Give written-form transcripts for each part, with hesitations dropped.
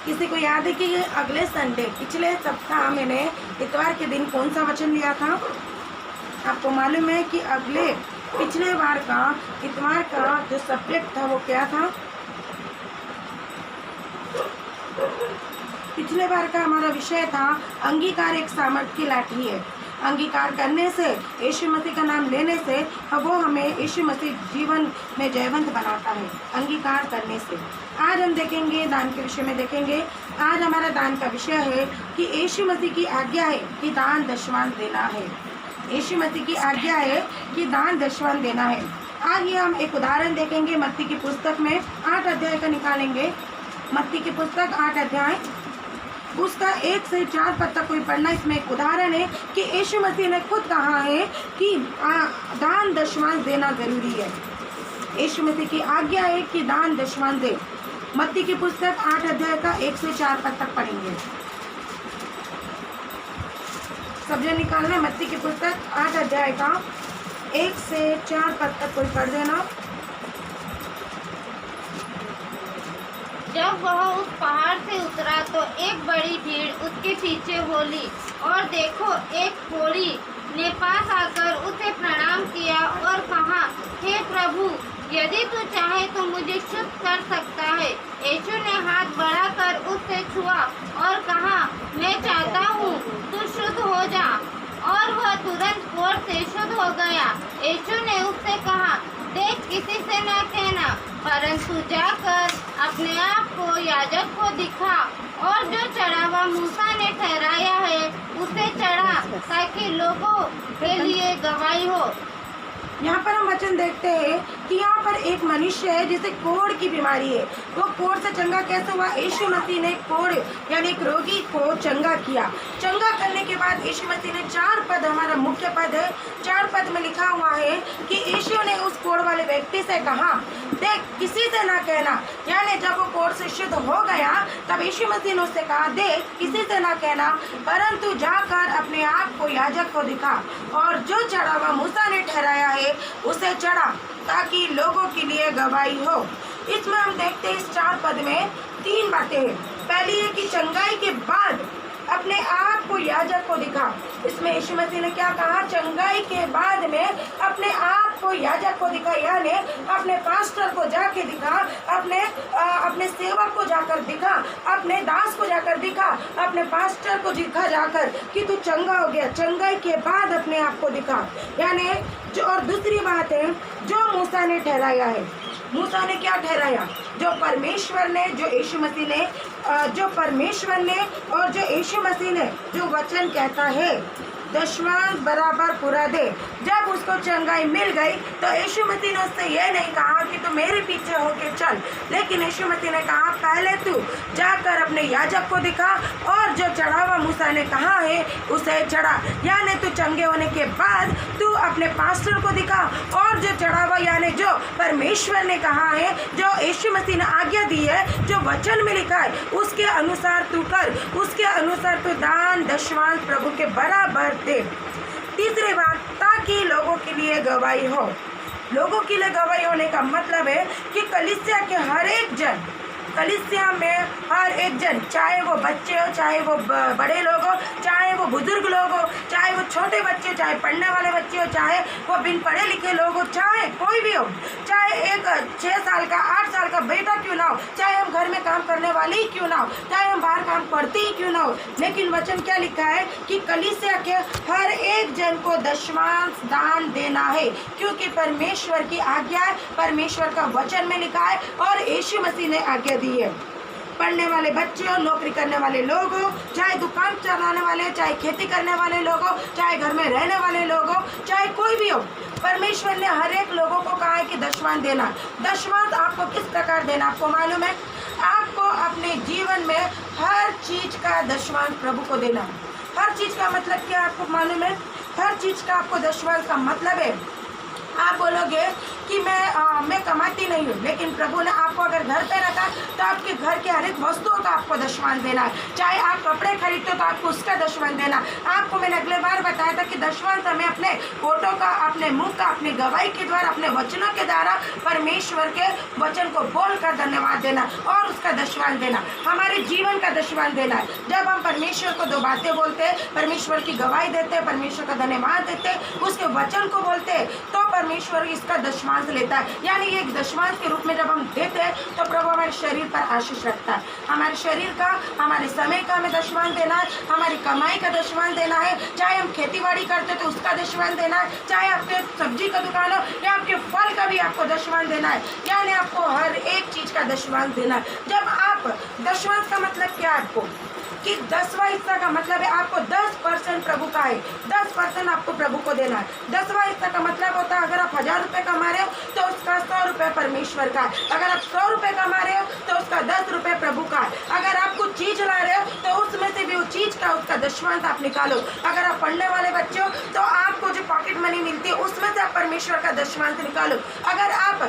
किसी को याद है कि अगले संडे पिछले सप्ताह मैंने इतवार के दिन कौन सा वचन लिया था? आपको मालूम है कि पिछले बार का इतवार का जो सब्जेक्ट था वो क्या था? पिछले बार का हमारा विषय था अंगीकार एक सामर्थ्य की लाठी है। अंगीकार करने से, यीशु मसीह का नाम लेने से वो हमें यीशु मसीह जीवन में जयवंत बनाता है, अंगीकार करने से। आज हम देखेंगे, दान के विषय में देखेंगे। आज हमारा दान का विषय है कि यीशु मसीह की आज्ञा है कि दान दशमांश देना है। यीशु मसीह की आज्ञा है कि दान दशमांश देना है। आज ये हम एक उदाहरण देखेंगे मत्ती की पुस्तक में 8 अध्याय का निकालेंगे। मत्ती की पुस्तक 8 अध्याय उसका 1 से 4 पद तक कोई पढ़ना। इसमें एक उदाहरण है कि यीशु मसीह ने खुद कहा है कि दान दशमांश देना जरूरी है। यीशु मसीह की आज्ञा है कि दान दशमांश दे। मत्ती की पुस्तक 8 अध्याय का 1 से 4 पद तक पढ़ेंगे। सब जन निकालना। मत्ती की पुस्तक 8 अध्याय का 1 से 4 पद तक कोई पढ़ देना। जब वह उस पहाड़ से उतरा तो एक बड़ी भीड़ उसके पीछे हो ली, और देखो एक कोढ़ी ने पास आकर उसे प्रणाम किया और कहा, हे प्रभु, यदि तू चाहे तो मुझे शुद्ध कर सकता है। यीशु ने हाथ बढ़ाकर उससे छुआ और कहा, मैं चाहता हूँ, तू शुद्ध हो जा। और वह तुरंत कोढ़ से शुद्ध हो गया। यीशु ने उससे कहा, देख, किसी से न कहना, परंतु जाकर अपने आप को याजक को दिखा, और जो चढ़ावा मूसा ने ठहराया है उसे चढ़ा, ताकि लोगों के लिए गवाही हो। यहाँ पर हम वचन देखते हैं कि यहाँ पर एक मनुष्य है जिसे कोढ़ की बीमारी है। वो कोढ़ से चंगा कैसे हुआ? यीशु मसीह ने कोढ़ यानी एक रोगी को चंगा किया। चंगा करने के बाद यीशु मसीह ने 4 पद, हमारा मुख्य पद है, 4 पद में लिखा हुआ है कि यीशु ने उस कोढ़ वाले व्यक्ति से कहा, देख, किसी से ना कहना। यानी जब वो कोढ़ से शुद्ध हो गया तब यीशु मसीह ने उससे कहा, देख, किसी से ना कहना, परंतु जाकर अपने आप को याजक को दिखा, और जो चढ़ावा मूसा ने ठहराया है उसे चढ़ा, ताकि लोगों के लिए गवाही हो। इसमें हम देखते हैं इस 4 पद में 3 बातें हैं। पहली है कि चंगाई के बाद अपने आप को याजक को दिखा। इसमें यीशु मसीह ने क्या कहा? चंगाई के बाद में अपने आप को याजक को दिखा, यानी अपने पास्टर को जाके दिखा, अपने सेवक को जाकर दिखा, अपने दास को जाकर दिखा, अपने पास्टर को दिखा जाकर कि तू चंगा हो गया। चंगाई के बाद अपने आप को दिखा, यानी जो। और दूसरी बात है, जो मूसा ने ठहराया है। मूसा ने क्या ठहराया? जो परमेश्वर ने, जो यीशु मसीह ने, जो परमेश्वर ने और जो यीशु मसीह ने जो वचन कहता है, दशमांश बराबर पूरा दे। जब उसको चंगाई मिल गई तो यीशु मसीह ने उससे यह नहीं कहा कि तू मेरे पीछे होके चल, लेकिन यीशु मसीह ने कहा, पहले तू जाकर अपने याजक को दिखा, और जो चढ़ावा मूसा ने कहा है उसे चढ़ा। यानी तू चंगे होने के बाद तू अपने पास्टर को दिखा, और जो चढ़ावा यानी जो परमेश्वर ने कहा है, जो यीशु मसीह ने आज्ञा दी है, जो वचन में लिखा है, उसके अनुसार तू कर, उसके अनुसार तू दान दशमांश प्रभु के बराबर दे। तीसरी बात, ताकि लोगों के लिए गवाही हो। लोगों के लिए गवाही होने का मतलब है कि कलीसिया के हर एक जन, कलीसिया में हर एक जन, चाहे वो बच्चे हो, चाहे वो बड़े लोग हो, चाहे वो बुजुर्ग लोग हो, चाहे वो छोटे बच्चे, चाहे पढ़ने वाले बच्चे हो, चाहे वो बिन पढ़े लिखे लोग हो, चाहे कोई भी हो, चाहे एक 6 साल का 8 साल का बेटा क्यों ना हो, चाहे हम घर में काम करने वाले ही क्यों ना हो, चाहे हम बाहर काम करते ही क्यों ना हो, लेकिन वचन क्या लिखा है कि कलीसिया के हर एक जन को दशमांश दान देना है, क्योंकि परमेश्वर की आज्ञा है, परमेश्वर का वचन में लिखा है, और यीशु मसीह ने आज्ञा दी है। पढ़ने वाले बच्चे हो, नौकरी करने वाले लोग हो, चाहे दुकान चलाने वाले, चाहे खेती करने वाले लोग हो, चाहे घर में रहने वाले लोग हो, चाहे कोई भी हो, परमेश्वर ने हर एक लोगों को कहा है कि दशमांश देना। दशमांश आपको किस प्रकार देना आपको मालूम है? आपको अपने जीवन में हर चीज का दशमांश प्रभु को देना। हर चीज का मतलब क्या आपको मालूम है? हर चीज का आपको दशमांश का मतलब है, आप बोलोगे कि मैं कमाती नहीं हूँ, लेकिन प्रभु ने आपको अगर घर पे रखा तो आपके घर के हर एक वस्तुओं का आपको दशमांश देना है। चाहे आप कपड़े खरीदते हो तो आपको उसका दशमांश देना। आपको मैंने अगले बार बताया था कि दशमांश हमें अपने फोटो का, अपने मुंह का, अपनी गवाही के द्वारा, अपने वचनों के द्वारा परमेश्वर के वचन को बोलकर धन्यवाद देना और उसका दशमांश देना, हमारे जीवन का दशमांश देना है। जब हम परमेश्वर को दो बातें बोलते हैं, परमेश्वर की गवाही देते हैं, परमेश्वर का धन्यवाद देते हैं, उसके वचन को बोलते हैं, तो परमेश्वर इसका दशमांश लेता है। यानी एक दशमांश के रूप में जब हम देते हैं तो प्रभु हमारे शरीर पर आशीष रखता है। हमारे शरीर का, हमारे समय का हमें दशमांश देना है, हमारी कमाई का दशमांश देना है। चाहे हम खेती बाड़ी करते तो उसका दशमांश देना है, चाहे आपके सब्जी का दुकान हो या आपके फल का भी आपको दशमांश देना है। यानी आपको हर एक चीज का दशमांश देना है। जब आप दशमांश का मतलब क्या है आपको कि 10वां हिस्सा का मतलब है आपको 10% प्रभु का है, 10% आपको प्रभु को देना है। 10वां हिस्सा का मतलब होता है अगर आप 1000 रुपये कमा रहे हो तो उसका 100 रुपये परमेश्वर का है। अगर आप 100 रुपये कमा रहे हो तो उसका 10 रुपये प्रभु का है। अगर आप कुछ चीज ला रहे हो तो उसमें से भी वो चीज का उसका दशमांश आप निकालो। अगर आप पढ़ने वाले बच्चे हो तो आपको जो पॉकेट मनी मिलती है उसमें से आप परमेश्वर का दशमांश निकालो। अगर आप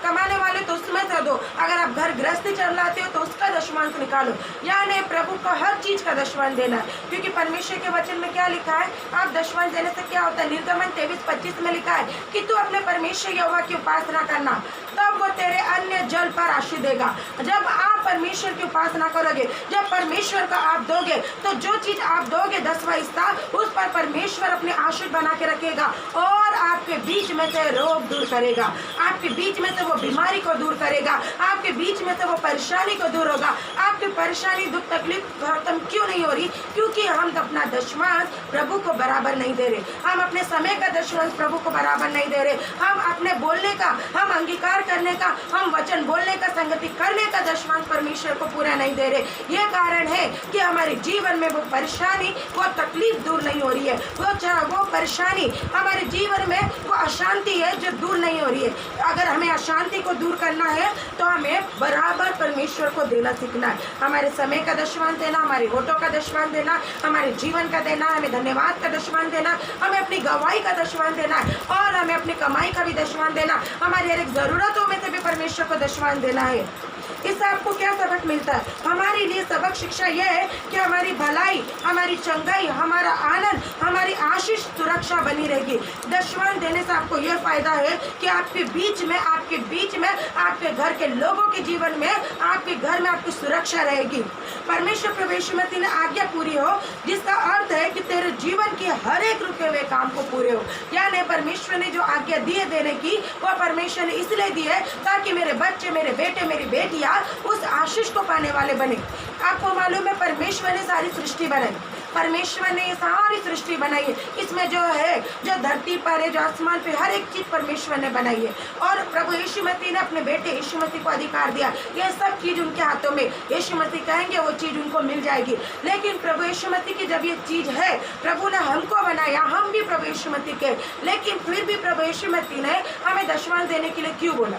कमाने वाले तो उसमें से दो। अगर आप घर गृहस्थी चलाते हो तो उसका दशमांश निकालो। यानी प्रभु को हर चीज का दशमांश देना है, क्योंकि परमेश्वर के वचन में क्या लिखा है, आप दशमांश देने से क्या होता है। निर्गमन 23:25 में लिखा है कि तू अपने परमेश्वर यहोवा की उपासना करना, तब वो तेरे अन्य जल पर आशीष देगा। जब आप परमेश्वर की उपासना करोगे, जब परमेश्वर का आप दोगे, तो जो चीज आप दोगे 10वां हिस्सा, उस पर परमेश्वर अपने आशीष बना के रखेगा और आपके बीच में से रोग दूर करेगा, आपके बीच में से वो बीमारी को दूर करेगा, आपके बीच में से वो परेशानी को दूर होगा। आपकी परेशानी, दुख, तकलीफ खत्म क्यों नहीं हो रही? क्योंकि हम अपना दशमांश प्रभु को बराबर नहीं दे रहे, हम अपने समय का दशमांश प्रभु को बराबर नहीं दे रहे, हम अपने बोलने का, हम अंगीकार करने का, हम वचन बोलने का, संगति करने का दशमांश परमेश्वर को पूरा नहीं दे रहे। ये कारण है कि हमारे जीवन में वो परेशानी, वो तकलीफ दूर नहीं हो रही है, वो परेशानी हमारे जीवन में वो अशांति है जो दूर नहीं हो रही है। अगर हमें अशांति को दूर करना है तो हमें बराबर परमेश्वर को देना सीखना है। हमारे समय का दशमांश देना, हमारे होठों का दशमांश देना, हमारे जीवन का देना, हमें धन्यवाद का दशमांश देना, हमें अपनी गवाही का दशमांश देना है और हमें अपनी कमाई का भी दशमांश देना, हमारी हर एक जरूरतों में से भी परमेश्वर को दशमांश देना है। इससे आपको क्या सबक मिलता है? हमारे लिए सबक शिक्षा यह है कि हमारी भलाई, हमारी चंगाई, हमारा आनंद, हमारी आशीष, सुरक्षा बनी रहेगी। दशमांश देने से आपको यह फायदा है कि आपके बीच में, आपके घर के लोगों के जीवन में, आपके घर में आपकी सुरक्षा रहेगी। परमेश्वर प्रभु यीशु मसीह ने आज्ञा पूरी हो, जिसका अर्थ है कि तेरे जीवन के हर एक रुके हुए काम को पूरे हो। यानी परमेश्वर ने जो आज्ञा दी है देने की, वो परमेश्वर ने इसलिए दी है ताकि मेरे बच्चे, मेरे बेटे, मेरी बेटियां उस आशीष को पाने वाले बने। आपको मालूम है परमेश्वर ने सारी सृष्टि बनाई, परमेश्वर ने ये सारी सृष्टि बनाई है। इसमें जो है, जो धरती पर है, जो आसमान पे, हर एक चीज परमेश्वर ने बनाई है और प्रभु यीशु मसीह ने अपने बेटे यीशु मसीह को अधिकार दिया। ये सब चीज उनके हाथों में, यीशु मसीह कहेंगे वो चीज उनको मिल जाएगी। लेकिन प्रभु यीशु मसीह की जब ये चीज है, प्रभु ने हमको बनाया, हम भी प्रभु यीशु मसीह के, लेकिन फिर भी प्रभु यीशु मसीह ने हमें दशमांश देने के लिए क्यों बोला?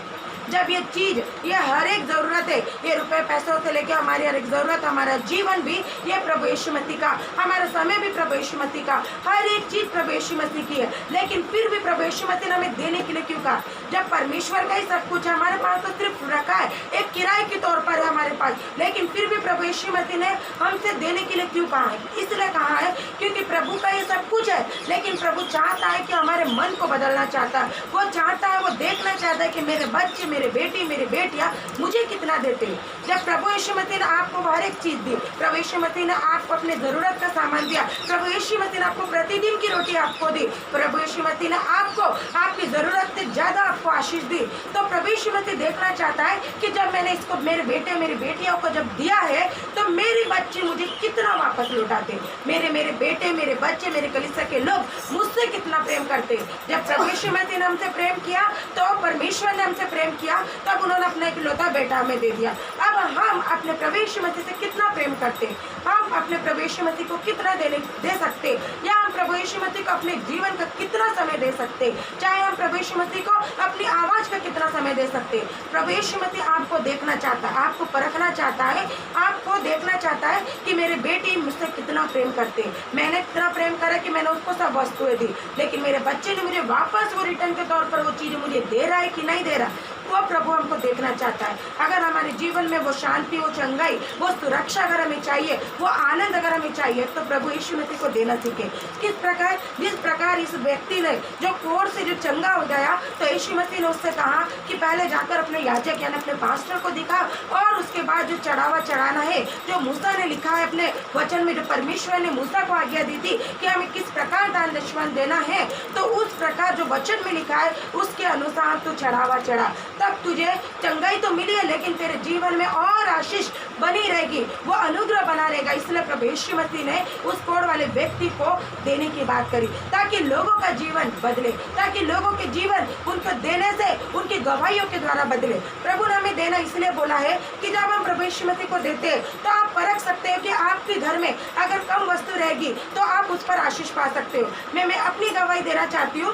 जब ये चीज, ये हर एक जरूरत है, ये रुपए पैसों से लेके हमारी हर एक जरूरत, हमारा जीवन भी ये प्रभु यीशु मसीह का, हमारा समय भी प्रभु यीशु मसीह का, हर एक चीज प्रभु यीशु मसीह की है। लेकिन फिर भी प्रभु यीशु मसीह ने हमें देने के लिए क्यों कहा? जब परमेश्वर का ही सब कुछ है, हमारे पास तो सिर्फ रखा है, एक किराए के तौर पर है हमारे पास, लेकिन फिर भी प्रभु यीशु मसीह ने हमसे देने के लिए क्यों कहा है? इसलिए कहा है क्योंकि प्रभु का ये सब कुछ है, लेकिन प्रभु चाहता है कि हमारे मन को बदलना चाहता है। वो चाहता है, वो देखना चाहता है कि मेरे बच्चे, मेरे बेटी, मेरी बेटियां मुझे कितना देते हैं। जब प्रभु यीशु मसीह ने आपको हर एक चीज दी, प्रभु यीशु मसीह ने आपको अपने जरूरत का सामान दिया, प्रभु यीशु मसीह ने आपको प्रतिदिन की रोटी आपको दी, प्रभु यीशु मसीह ने आपको आपकी जरूरत से ज्यादा आपको आशीष दी, तो प्रभु यीशु मसीह देखना चाहता है कि जब मैंने इसको, मेरे बेटे, मेरी बेटियों को जब दिया है, तो मेरे बच्चे मुझे कितना वापस लौटाते, मेरे बेटे, मेरे बच्चे, मेरे कलीसिया के लोग मुझसे कितना प्रेम करते। जब प्रभु यीशु मसीह ने हमसे प्रेम किया, तो परमेश्वर ने हमसे प्रेम किया, तब उन्होंने अपना इकलौता बेटा हमें दे दिया। अब हम अपने प्रभु यीशु मसीह से कितना प्रेम करते, हम अपने प्रभु यीशु मसीह को कितना दे सकते, या हम प्रभु यीशु मसीह को अपने जीवन का कितना समय दे सकते, चाहे हम प्रभु यीशु मसीह को अपनी आवाज का कितना समय दे सकते। प्रभु यीशु मसीह आपको देखना चाहता है, आपको परखना चाहता है, आपको वो देखना चाहता है कि मेरे बेटी मुझसे कितना प्रेम करते हैं। मैंने कितना प्रेम करा कि मैंने उसको सब वस्तुएं दी, लेकिन मेरे बच्चे ने मुझे वापस वो रिटर्न के तौर पर वो चीज़ मुझे दे रहा है कि नहीं दे रहा, वो प्रभु हमको देखना चाहता है। अगर हमारे जीवन में वो शांति, वो चंगाई, वो सुरक्षा अगर हमें चाहिए, वो आनंद अगर हमें चाहिए, तो प्रभु यीशु मसीह को देना सीखे। किस प्रकार, जिस प्रकार इस व्यक्ति ने जो कोढ़ से जो चंगा हो गया, तो यीशु मसीह ने उससे कहा कि पहले जाकर अपने याजक यानी अपने पास्टर को दिखा, और उसके बाद जो चढ़ावा चढ़ाना है, जो मूसा ने लिखा है अपने वचन में, जो परमेश्वर ने मूसा को आज्ञा दी थी कि हमें किस प्रकार दान दशमन देना है, तो उस प्रकार जो वचन में लिखा है उसके अनुसार तू चढ़ावा चढ़ा, तब तुझे चंगाई तो मिली है, लेकिन तेरे जीवन में और आशीष बनी रहेगी, वो अनुग्रह बना रहेगा। इसलिए प्रभु यीशु मसीह ने उस कोढ़ वाले व्यक्ति को देने की बात करी, ताकि लोगों का जीवन बदले, ताकि लोगों के जीवन उनको देने से, उनकी गवाहियों के द्वारा बदले। प्रभु ने हमें देना इसलिए बोला है कि जब हम प्रभु यीशु मसीह को देते हैं तो आप परख सकते हो कि आपके घर में अगर कम वस्तु रहेगी तो आप उस पर आशीष पा सकते हो। मैं अपनी गवाही देना चाहती हूँ।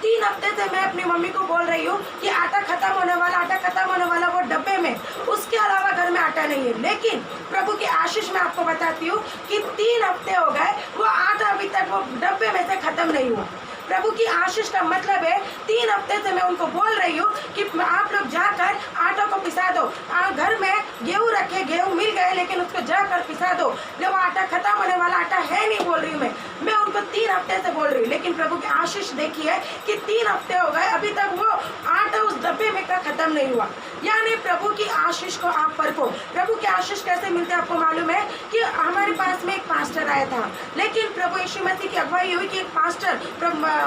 3 हफ्ते से मैं अपनी मम्मी को बोल रही हूँ कि आटा खत्म होने वाला वो डब्बे में, उसके अलावा घर में आटा नहीं है। लेकिन प्रभु की आशीष मैं आपको बताती हूँ कि 3 हफ्ते हो गए, वो आटा अभी तक वो डब्बे में से खत्म नहीं हुआ। प्रभु की आशीष का मतलब है 3 हफ्ते से मैं उनको बोल रही हूँ कि आप लोग जाकर आटा को पिसा दो। घर में गेहूँ रखे, गेहूँ मिल गए, लेकिन उसको जाकर पिसा दो। जब वो आटा खत्म होने वाला आटा है नहीं बोल रही हूँ मैं उनको 3 हफ्ते से बोल रही हूँ। लेकिन प्रभु की आशीष देखिए कि 3 हफ्ते हो गए, अभी तक वो आटा उस डब्बे में का खत्म नहीं हुआ। यानी प्रभु की आशीष को आप परखो। प्रभु की आशीष कैसे मिलते हैं आपको मालूम है कि हमारे पास में एक पास्टर आया था, लेकिन प्रभु यीशु मसीह की अगुवाई हुई कि एक पास्टर,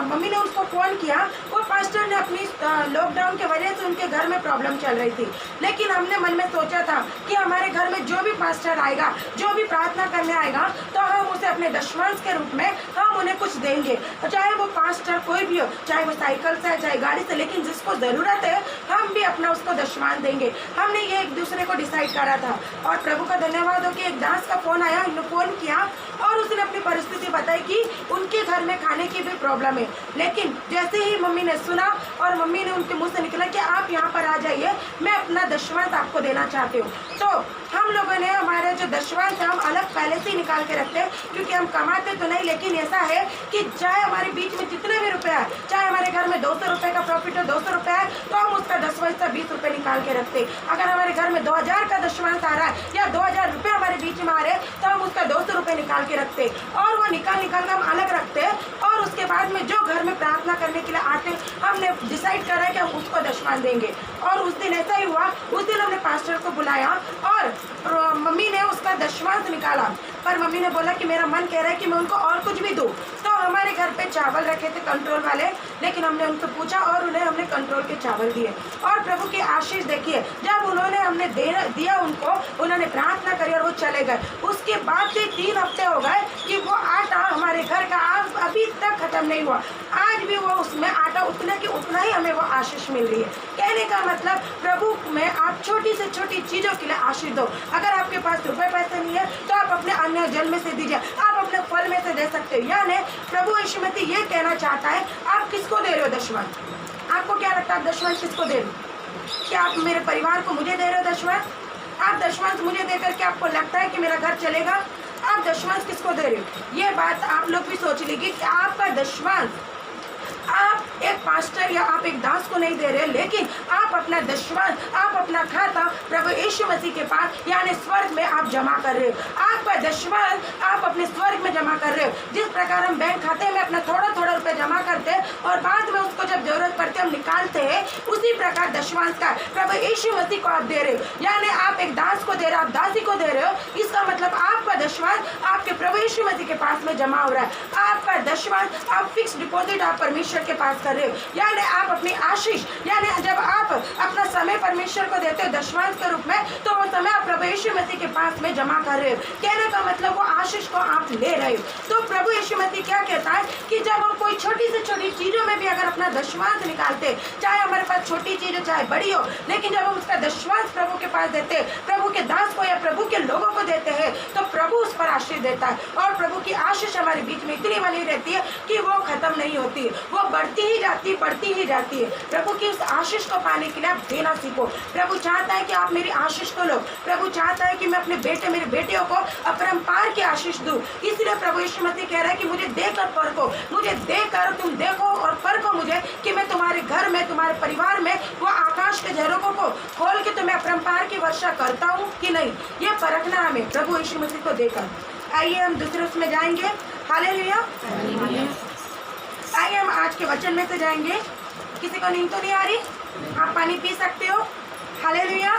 मम्मी ने उसको फोन किया, वो पास्टर ने अपनी लॉकडाउन के वजह से उनके घर में प्रॉब्लम चल रही थी, लेकिन हमने मन में सोचा था कि हमारे घर में जो भी पास्टर आएगा, जो भी प्रार्थना करने आएगा, तो हम उसे अपने दशमांश के रूप में हम उन्हें कुछ देंगे, चाहे वो पास्टर कोई भी हो, चाहे वो साइकिल से, चाहे गाड़ी से, लेकिन जिसको ज़रूरत है हम भी अपना उसको दशमान देंगे। हमने ये एक दूसरे को डिसाइड करा था, और प्रभु का धन्यवाद हो कि एक दास का फ़ोन आया, उन्होंने फ़ोन किया और उसने अपनी परिस्थिति बताई कि उनके घर में खाने की भी प्रॉब्लम है। लेकिन जैसे ही मम्मी ने सुना और मम्मी ने उनके मुंह से निकला कि आप यहाँ पर आ जाइए, मैं अपना दशमांश आपको देना चाहती हूँ, तो हम लोगों ने हमारे जो दशमांश हम अलग पहले से ही निकाल के रखते हैं, क्योंकि हम कमाते तो नहीं, लेकिन ऐसा है कि चाहे हमारे बीच में जितने भी रुपए आए, चाहे हमारे घर में 200 रुपये का प्रॉफिट हो, 200 रुपये है, तो हम उसका 10वां 20 रुपये निकाल के रखते हैं। अगर हमारे घर में 2000 का दशमांश आ रहा है या 2000 रुपये हमारे बीच में आ रहे हैं, तो हम उसका 200 रुपये निकाल के रखते हैं, और वो निकाल कर हम अलग रखते हैं। और उसके बाद में जो घर में प्रार्थना करने के लिए आते हैं, हमने डिसाइड करा है कि हम उसको दशमान देंगे। और उस दिन ऐसा ही हुआ, उस दिन हमने पास्टर को बुलाया और मम्मी ने उसका दशमांश निकाला, पर मम्मी ने बोला कि मेरा मन कह रहा है कि मैं उनको और कुछ भी दूँ। तो हमारे घर पे चावल रखे थे कंट्रोल वाले, लेकिन हमने उनको पूछा और उन्हें हमने कंट्रोल के चावल दिए। और प्रभु की आशीष देखिए, जब उन्होंने हमने दिया उनको, उन्होंने प्रार्थना करी और वो चले गए। उसके बाद से 3 हफ्ते हो गए कि वो आटा हमारे घर का अभी तक खत्म नहीं हुआ। आज भी वो उसमें आटा उतना की उतना ही हमें वो आशीष मिल रही है। कहने का मतलब प्रभु में आप छोटी से छोटी चीज़ों के लिए आशीष दो। अगर आपके पास रुपए पैसे नहीं है तो आप अपने अन्य जल में से दीजिए, आप अपने फल में से दे सकते हो। यानी प्रभु यीशु मसीह ये कहना चाहता है, आप किसको दे रहे हो दशमांश? आपको क्या लगता है आप दशमांश किसको दे रहे हो? क्या आप मेरे परिवार को, मुझे दे रहे हो दशमांश? आप दशमांश मुझे देकर के आपको लगता है कि मेरा घर चलेगा? आप दशमांश किसको दे रहे हो? ये बात आप लोग भी सोच लीजिए कि आपका दशमांश आप एक पास्टर या आप एक दास को नहीं दे रहे, लेकिन आप अपना दशमांश, आप अपना खाता प्रभु यीशु मसीह के पास यानी स्वर्ग में आप जमा कर रहे हो। आपका दशमांश आप अपने स्वर्ग में जमा कर रहे हो। जिस प्रकार हम बैंक खाते में अपना थोड़ा थोड़ा रुपये जमा करते हैं और बाद में उसको जब जरूरत पड़ती है हम निकालते हैं, उसी प्रकार दशमांश का प्रभु यीशु मसीह को आप दे रहे हो। यानी आप एक दास को दे रहे हो, आप दासी को दे रहे हो, इसका मतलब आपका दशमांश आपके प्रभु यीशु मसीह के पास में जमा हो रहा है। आपका दशमांश आप फिक्स डिपॉजिट आप परमेश्वर के पास कर रहे हो। यानी आप अपनी आशीष, यानी जब आप अपना समय परमेश्वर को देते हो दशमांश के रूप में, तो वो समय आप प्रभु यीशु मसीह के पास में जमा कर रहे हो। कहने का मतलब वो आशीष को आप ले रहे हो। तो प्रभु यीशु मसीह क्या कहता है कि जब हम कोई छोटी से छोटी चीज़ों में भी अगर अपना दशमांश निकालते, चाहे हमारे पास छोटी चीज़ हो चाहे बड़ी हो, लेकिन जब हम उसका दशमांश प्रभु के पास देते, प्रभु के दास को या प्रभु के लोगों को देते हैं, तो प्रभु उस पर आशीष देता है। और प्रभु की आशीष हमारे बीच में इतनी बनी रहती है कि वो खत्म नहीं होती, वो बढ़ती ही जाती है, बढ़ती ही जाती है। प्रभु की उस आशीष को पाने के लिए आप देना सीखो। प्रभु चाहता है कि आप मेरी आशीष को लो। प्रभु चाहता है कि मैं अपने बेटे मेरे बेटियों को अपरंपार की आशीष दूं। इसलिए प्रभु यीशु मसीह कह रहा है कि मुझे देकर परखो, मुझे देकर तुम देखो और परखो मुझे कि मैं तुम्हारे घर में, तुम्हारे परिवार में वो आकाश के झरोखों को खोल के तुम्हें अपरंपार की वर्षा करता हूँ कि नहीं। ये परखना हमें प्रभु यीशु मसीह को देकर। आइए हम दूसरे उसमें जाएंगे। हालेलुया। आइए हम आज के वचन में से जाएंगे। किसी को नींद तो नहीं आ रही? आप पानी पी सकते हो। हालेलुया।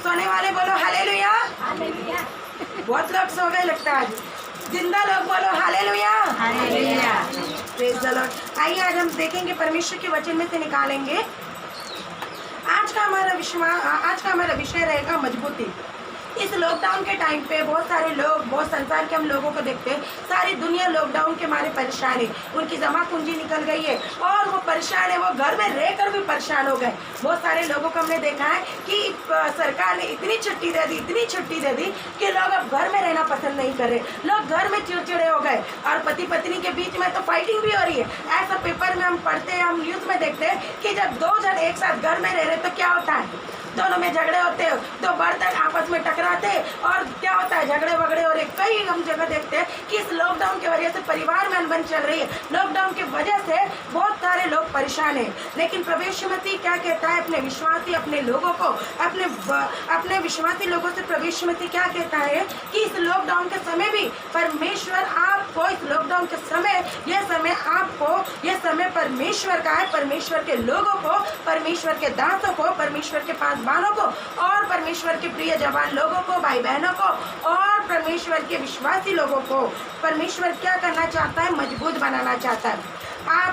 सोने वाले बोलो हालेलुया। बहुत लोग सो गए लगता है आज। जिंदा लोग बोलो हालेलुया। Praise the Lord. आइए आज हम देखेंगे, परमेश्वर के वचन में से निकालेंगे। आज का हमारा विषय रहेगा मजबूती। इस लॉकडाउन के टाइम पे बहुत सारे लोग, बहुत संसार के हम लोगों को देखते हैं, सारी दुनिया लॉकडाउन के मारे परेशान है। उनकी जमा पूंजी निकल गई है और वो परेशान है, वो घर में रहकर भी परेशान हो गए। बहुत सारे लोगों को हमने देखा है कि सरकार ने इतनी छुट्टी दे दी, इतनी छुट्टी दे दी कि लोग अब घर में रहना पसंद नहीं कर रहे। लोग घर में चिड़चिड़े हो गए और पति पत्नी के बीच में तो फाइटिंग भी हो रही है। ऐसा पेपर में हम पढ़ते हैं, हम न्यूज़ में देखते हैं कि जब दो जन एक साथ घर में रह रहे तो क्या होता है, दोनों में झगड़े होते हैं, दो बर्तन आपस में टकराते और क्या होता है, झगड़े वगड़े हो रहे। कई हम जगह देखते हैं कि इस लॉकडाउन की वजह से परिवार में अनबन चल रही है। लॉकडाउन की वजह से बहुत सारे लोग परेशान हैं। लेकिन प्रभु यीशु मसीह क्या कहता है अपने विश्वासी, अपने लोगों को, अपने विश्वासी लोगों से प्रभु यीशु मसीह क्या कहता है कि इस लॉकडाउन के समय भी परमेश्वर आपको, इस लॉकडाउन के समय, यह समय आपको, यह समय परमेश्वर का है। परमेश्वर के लोगों को, परमेश्वर के दासों को, परमेश्वर के पास वालों को और परमेश्वर के प्रिय जवान लोगों को, भाई बहनों को और परमेश्वर के विश्वासी लोगों को परमेश्वर क्या करना चाहता है, मजबूत बनाना चाहता है।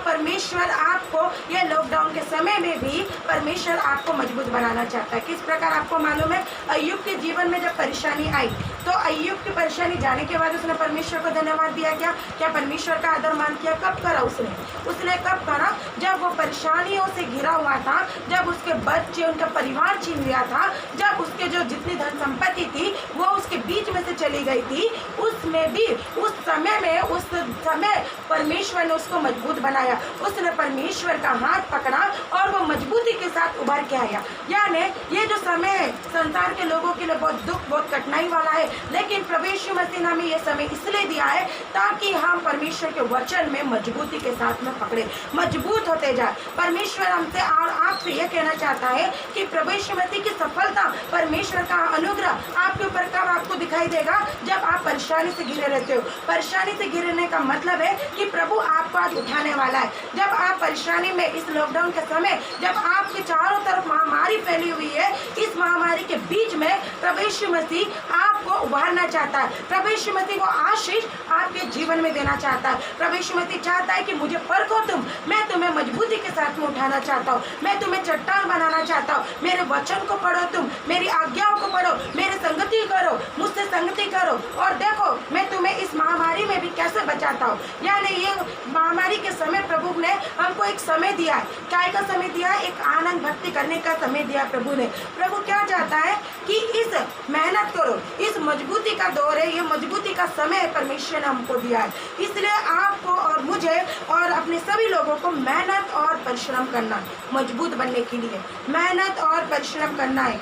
परमेश्वर आपको ये लॉकडाउन के समय में भी परमेश्वर आपको मजबूत बनाना चाहता है। किस प्रकार आपको मालूम है, अय्यूब के जीवन में जब परेशानी आई तो अय्यूब की परेशानी जाने के बाद उसने परमेश्वर को धन्यवाद दिया। क्या परमेश्वर का आदर मान किया? कब करा उसने कब करा? जब वो परेशानियों से घिरा हुआ था, जब उसके बच्चे, उनका परिवार छीन लिया था, जब उसके जो जितनी धन संपत्ति थी वो उसके बीच में से चली गई थी, उसमें भी उस समय परमेश्वर ने उसको मजबूत बनाया। उसने परमेश्वर का हाथ पकड़ा और वो मजबूती के साथ उभर के आया। यानी ये जो समय है संसार के लोगों के लिए बहुत दुख, बहुत कठिनाई वाला है, लेकिन प्रभु यीशु मसीह ने हमें ये समय इसलिए दिया है ताकि हम परमेश्वर के वचन में मजबूती के साथ में पकड़े, मजबूत होते जाए। परमेश्वर हमसे और आपसे ये कहना चाहता है कि प्रभु यीशु मसीह की सफलता, परमेश्वर का अनुग्रह आपके ऊपर कब आपको दिखाई देगा? जब आप परेशानी से घिरे रहते हो। परेशानी से घिरने का मतलब है कि प्रभु आपको आज उठाने वाला है। जब आप परेशानी में, इस लॉकडाउन के समय जब आपके चारों तरफ महामारी फैली हुई है, इस महामारी के बीच में प्रभु यीशु मसीह आपको उभारना चाहता है। प्रभु यीशु मसीह को आशीष आपके जीवन में देना चाहता है। प्रभु यीशु मसीह चाहता है कि मुझे परखो तुम, मैं तुम्हें मजबूती के साथ में उठाना चाहता हूँ, मैं तुम्हें चट्टान बनाना चाहता हूँ। मेरे वचन को पढ़ो, तुम मेरी आज्ञाओं को पढ़ो, मेरे संगति करो, मुझसे संगति करो और देखो मैं तुम्हें इस महामारी में भी कैसे बचाता हूँ। यानी ये महामारी के समय प्रभु ने हमको एक समय दिया है। क्या का समय दिया है? एक आनंद भक्ति करने का समय दिया प्रभु ने। प्रभु क्या चाहता है कि इस मेहनत करो, इस मजबूती का दौर है, ये मजबूती का समय परमेश्वर ने हमको दिया है। इसलिए आपको और मुझे और अपने सभी लोगों को मेहनत और परिश्रम करना, मजबूत बनने के लिए मेहनत और परिश्रम करना है।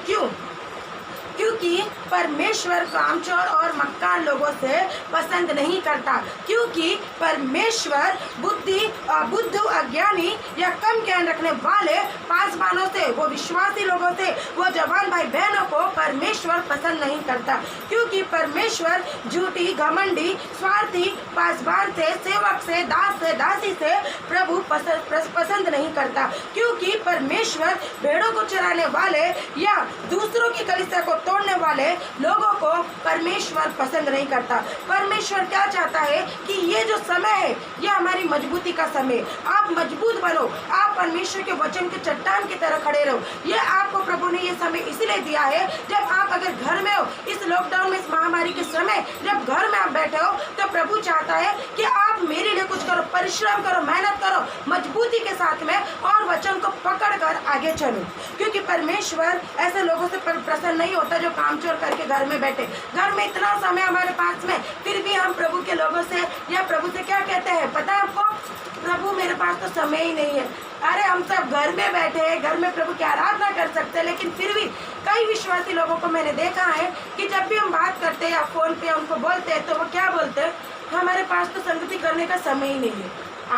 क्योंकि परमेश्वर कामचोर और मक्कार लोगों से पसंद नहीं करता। क्योंकि परमेश्वर बुद्ध, अज्ञानी या कम ज्ञान रखने वाले पासवानों से, वो विश्वासी लोगों से, वो जवान भाई बहनों को परमेश्वर पसंद नहीं करता। क्योंकि परमेश्वर झूठी, घमंडी, स्वार्थी, पासवान से, सेवक से, दास से, दासी से प्रभु पसंद नहीं करता। क्योंकि परमेश्वर भेड़ों को चराने वाले या दूसरों की कलीसिया को तोड़ने वाले लोगों को परमेश्वर पसंद नहीं करता। परमेश्वर क्या चाहता है कि ये जो समय है ये हमारी मजबूती का समय। आप मजबूत बनो, आप परमेश्वर के वचन के चट्टान की तरह खड़े रहो। ये आपको प्रभु ने ये समय इसलिए दिया है, जब आप अगर घर में हो, इस लॉकडाउन में, इस महामारी के समय जब घर में आप बैठे हो, तो प्रभु चाहता है कि आप मेरे लिए कुछ करो, परिश्रम करो, मेहनत करो मजबूती के साथ में, और वचन को पकड़ कर आगे चलो। क्योंकि परमेश्वर ऐसे लोगों से प्रसन्न नहीं होता जो काम चोर करके घर में बैठे। घर में इतना समय हमारे पास में, फिर भी हम प्रभु के लोगों से या प्रभु से क्या कहते हैं पता है आपको? प्रभु मेरे पास तो समय ही नहीं है। अरे हम सब घर में बैठे हैं, घर में प्रभु की आराधना कर सकते हैं, लेकिन फिर भी कई विश्वासी लोगों को मैंने देखा है कि जब भी हम बात करते हैं या फोन पे उनको बोलते हैं, तो वो क्या बोलते हैं? हमारे पास तो संगति करने का समय ही नहीं है।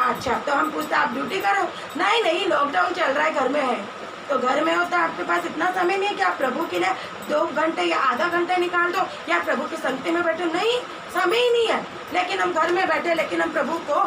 अच्छा, तो हम पूछते आप ड्यूटी करो? नहीं, लॉकडाउन चल रहा है, घर में है। तो घर में हो तो आपके पास इतना समय नहीं है कि आप प्रभु के लिए 2 घंटे या आधा घंटा निकाल दो या प्रभु की संगति में बैठो। नहीं, समय ही नहीं है। लेकिन हम घर में बैठे, लेकिन हम प्रभु को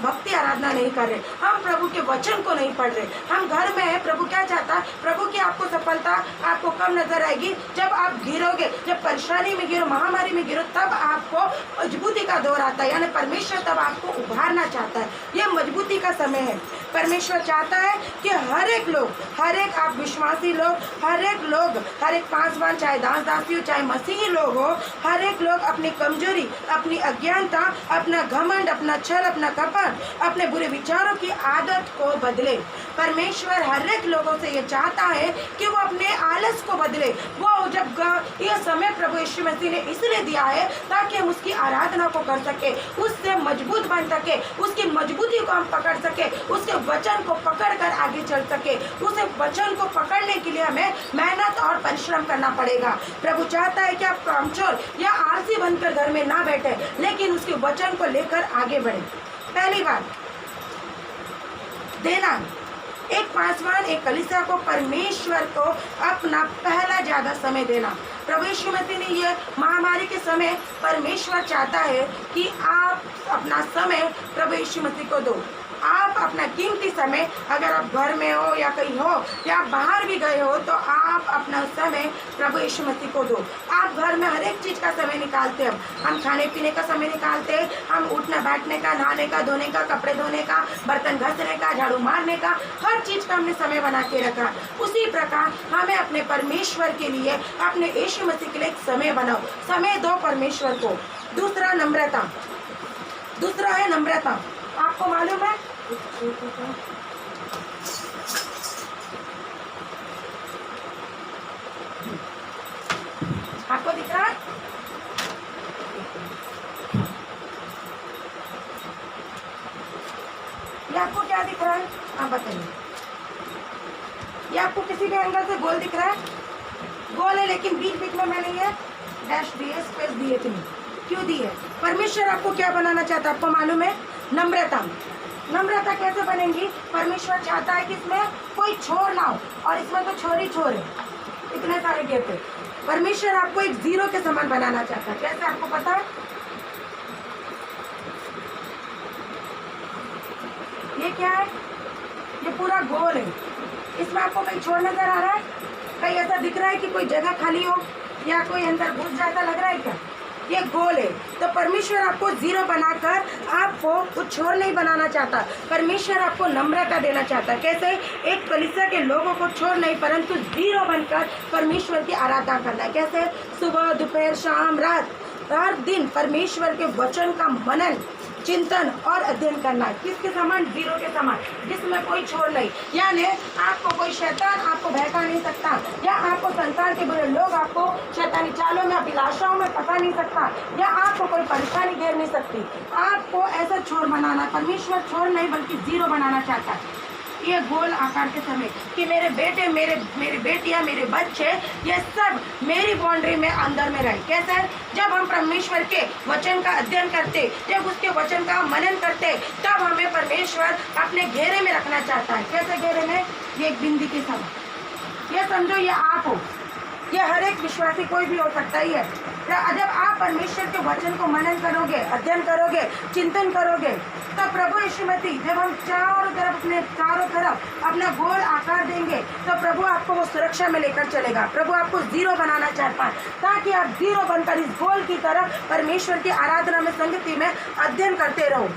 भक्ति आराधना नहीं कर रहे, हम प्रभु के वचन को नहीं पढ़ रहे। हम घर में है। प्रभु क्या चाहता है? प्रभु की आपको सफलता आपको कब नजर आएगी? जब आप गिरोगे, जब परेशानी में गिरो, महामारी में गिरो, तब आपको मजबूती का दौर आता है। यानी परमेश्वर तब आपको उभारना चाहता है। ये मजबूती का समय है। परमेश्वर चाहता है कि हर एक लोग, हर एक आप विश्वासी लोग, हर एक लोग, हर एक पासवान, चाहे दास दासी हो, चाहे मसीही लोग हो, हर एक लोग अपनी कमजोरी, अपनी अज्ञानता, अपना घमंड, अपना छल, अपना कपट, अपने बुरे विचारों की आदत को बदले। परमेश्वर हर एक लोगों से ये चाहता है कि वो अपने आलस को बदले। वो जब ये समय प्रभु यीशु मसीह ने इसलिए दिया है ताकि हम उसकी आराधना को कर सके, उससे मजबूत बन सके, उसकी मजबूती को हम पकड़ सके, उसके वचन को पकड़ कर आगे चल सके। उसे वचन को पकड़ने के लिए हमें मेहनत और परिश्रम करना पड़ेगा। प्रभु चाहता है कि आप कामचोर या आलसी बनकर घर में ना बैठे, लेकिन उसके वचन को लेकर आगे बढ़े। पहली बात, देना। एक पासवान, एक कलीसिया को परमेश्वर को अपना पहला ज्यादा समय देना। प्रभु यीशु मसीह ने ये महामारी के समय परमेश्वर चाहता है कि आप अपना समय प्रभु यीशु मसीह को दो। आप अपना कीमती समय, अगर आप घर में हो या कहीं हो या आप बाहर भी गए हो, तो आप अपना समय प्रभु यीशु मसीह को दो। आप घर में हर एक चीज़ का समय निकालते हैं। हम खाने पीने का समय निकालते हैं, हम उठने बैठने का, नहाने का, धोने का, कपड़े धोने का, बर्तन घसने का, झाड़ू मारने का, हर चीज़ का हमने समय बना के रखा। उसी प्रकार हमें अपने परमेश्वर के लिए, अपने यीशु मसीह के लिए एक समय बनाओ, समय दो परमेश्वर को। दूसरा नम्रता। दूसरा है नम्रता। आपको मालूम है आपको दिख रहा है? ये आपको क्या दिख रहा है? आप बताइए। ये आपको किसी भी एंगल से गोल दिख रहा है? गोल है, लेकिन बीच बीच में मैंने ये डैश दिए, स्पेस दिए थे। क्यों दिए? परमेश्वर आपको क्या बनाना चाहता है? आपको मालूम है? नम्रता। नम्रता कैसे बनेंगी? परमेश्वर चाहता है कि इसमें कोई छोर ना हो, और इसमें तो छोर ही छोर है, इतने सारे गैप है। परमेश्वर आपको एक जीरो के समान बनाना चाहता है। कैसे? आपको पता है? ये क्या है? ये पूरा गोल है। इसमें आपको कोई छोर नजर आ रहा है? कहीं ऐसा दिख रहा है कि कोई जगह खाली हो या कोई अंदर घुस जाता लग रहा है क्या? ये गोल है। तो परमेश्वर आपको जीरो बनाकर आपको कुछ छोर नहीं बनाना चाहता। परमेश्वर आपको नम्रता देना चाहता है। कैसे? एक कलीसिया के लोगों को छोर नहीं, परंतु जीरो बनकर परमेश्वर की आराधना करना है। कैसे? सुबह, दोपहर, शाम, रात, हर दिन परमेश्वर के वचन का मनन, चिंतन और अध्ययन करना है। किसके समान? जीरो के समान, जिसमें कोई छोर नहीं। यानी आपको कोई शैतान आपको बहका नहीं सकता, या आपको संसार के बुरे लोग आपको शैतानी चालों में, अभिलाषाओं में फंसा नहीं सकता, या आपको कोई परेशानी घेर नहीं सकती। आपको ऐसा छोर बनाना, परमेश्वर छोर नहीं बल्कि जीरो बनाना चाहता है। ये गोल आकार के समय कि मेरे बेटे, मेरी बेटियां, मेरे बच्चे, ये सब मेरी बाउंड्री में अंदर में रहे। कैसे? जब हम परमेश्वर के वचन का अध्ययन करते, जब उसके वचन का मनन करते, तब हमें परमेश्वर अपने घेरे में रखना चाहता है। कैसे घेरे में? ये एक बिंदी के समय। ये समझो, ये आप हो, ये हर एक विश्वासी कोई भी हो सकता ही है। जब आप परमेश्वर के वचन को मनन करोगे, अध्ययन करोगे, चिंतन करोगे, तो प्रभु यीशु मसीह जब हम चारों तरफ अपना गोल आकार देंगे तो प्रभु आपको वो सुरक्षा में लेकर चलेगा। प्रभु आपको जीरो बनाना चाहता है ताकि आप जीरो बनकर इस गोल की तरफ परमेश्वर की आराधना में, संगति में अध्ययन करते रहो।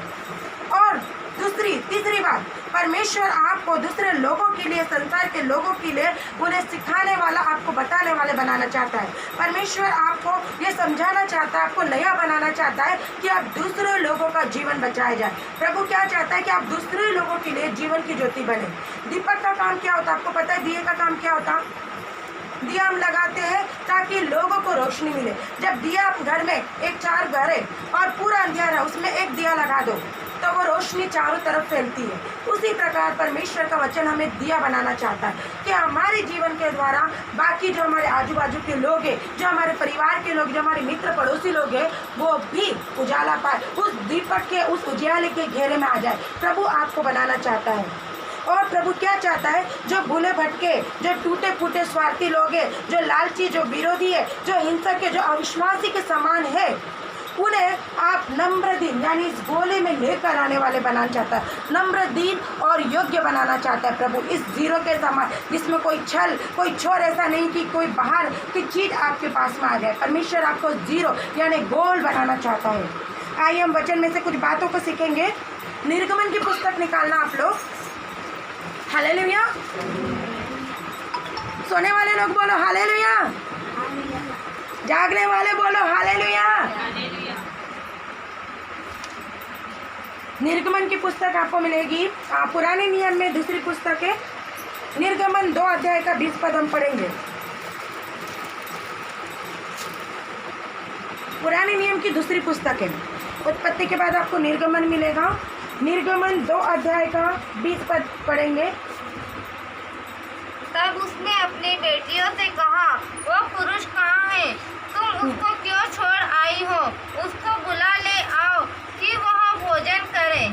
और तीसरी बात, परमेश्वर आपको दूसरे लोगों के लिए, संसार के लोगों के लिए उन्हें सिखाने वाला, आपको बताने वाले बनाना चाहता है। परमेश्वर आपको ये समझाना चाहता है, आपको नया बनाना चाहता है कि आप दूसरे लोगों का जीवन बचाया जाए। प्रभु क्या चाहता है कि आप दूसरे लोगों के लिए जीवन की ज्योति बने। दीपक का काम क्या होता है आपको पता है? दिए का काम क्या होता? दिया हम लगाते हैं ताकि लोगों को रोशनी मिले। जब दिया आप घर में एक 4 घर है और पूरा अंधेरा, उसमें एक दिया लगा दो तो वो रोशनी चारों तरफ फैलती है। उसी प्रकार परमेश्वर का वचन हमें दिया बनाना चाहता है कि हमारे जीवन के द्वारा बाकी जो हमारे आजू बाजू के लोग हैं, जो हमारे परिवार के लोग, जो हमारे मित्र पड़ोसी लोग हैं, वो भी उजाला पाए, उस दीपक के, उस उजाले के घेरे में आ जाए। प्रभु आपको बनाना चाहता है। और प्रभु क्या चाहता है? जो भूले भटके, जो टूटे फूटे स्वार्थी लोग हैं, जो लालची, जो विरोधी है, जो हिंसक है, जो अविश्वासी के समान है, उन्हें आप नम्र दीन यानी इस गोले में लेकर आने वाले बनाना चाहता है। नम्र दीन और योग्य बनाना चाहता है प्रभु, इस जीरो के समान, जिसमें कोई छल, कोई छोर ऐसा नहीं कि कोई बाहर की चीज़ आपके पास में आ जाए। परमेश्वर आपको जीरो यानी गोल बनाना चाहता है। आइए हम वचन में से कुछ बातों को सीखेंगे। निर्गमन की पुस्तक निकालना आप लोग। हालेलुया। सोने वाले लोग बोलो हालेलुया। जागने वाले बोलो हालेलुया। निर्गमन की पुस्तक आपको मिलेगी पुराने नियम में, दूसरी पुस्तक है निर्गमन 2 अध्याय का 20 पद हम पढ़ेंगे। पुराने नियम की दूसरी पुस्तक है। उत्पत्ति के बाद आपको निर्गमन मिलेगा। निर्गमन 2 अध्याय का 20 पद पढ़ेंगे। तब उसने अपनी बेटियों से कहा, वो पुरुष कहाँ है? तुम उसको क्यों छोड़ आई हो? उसको बुला ले आओ कि वह भोजन करे।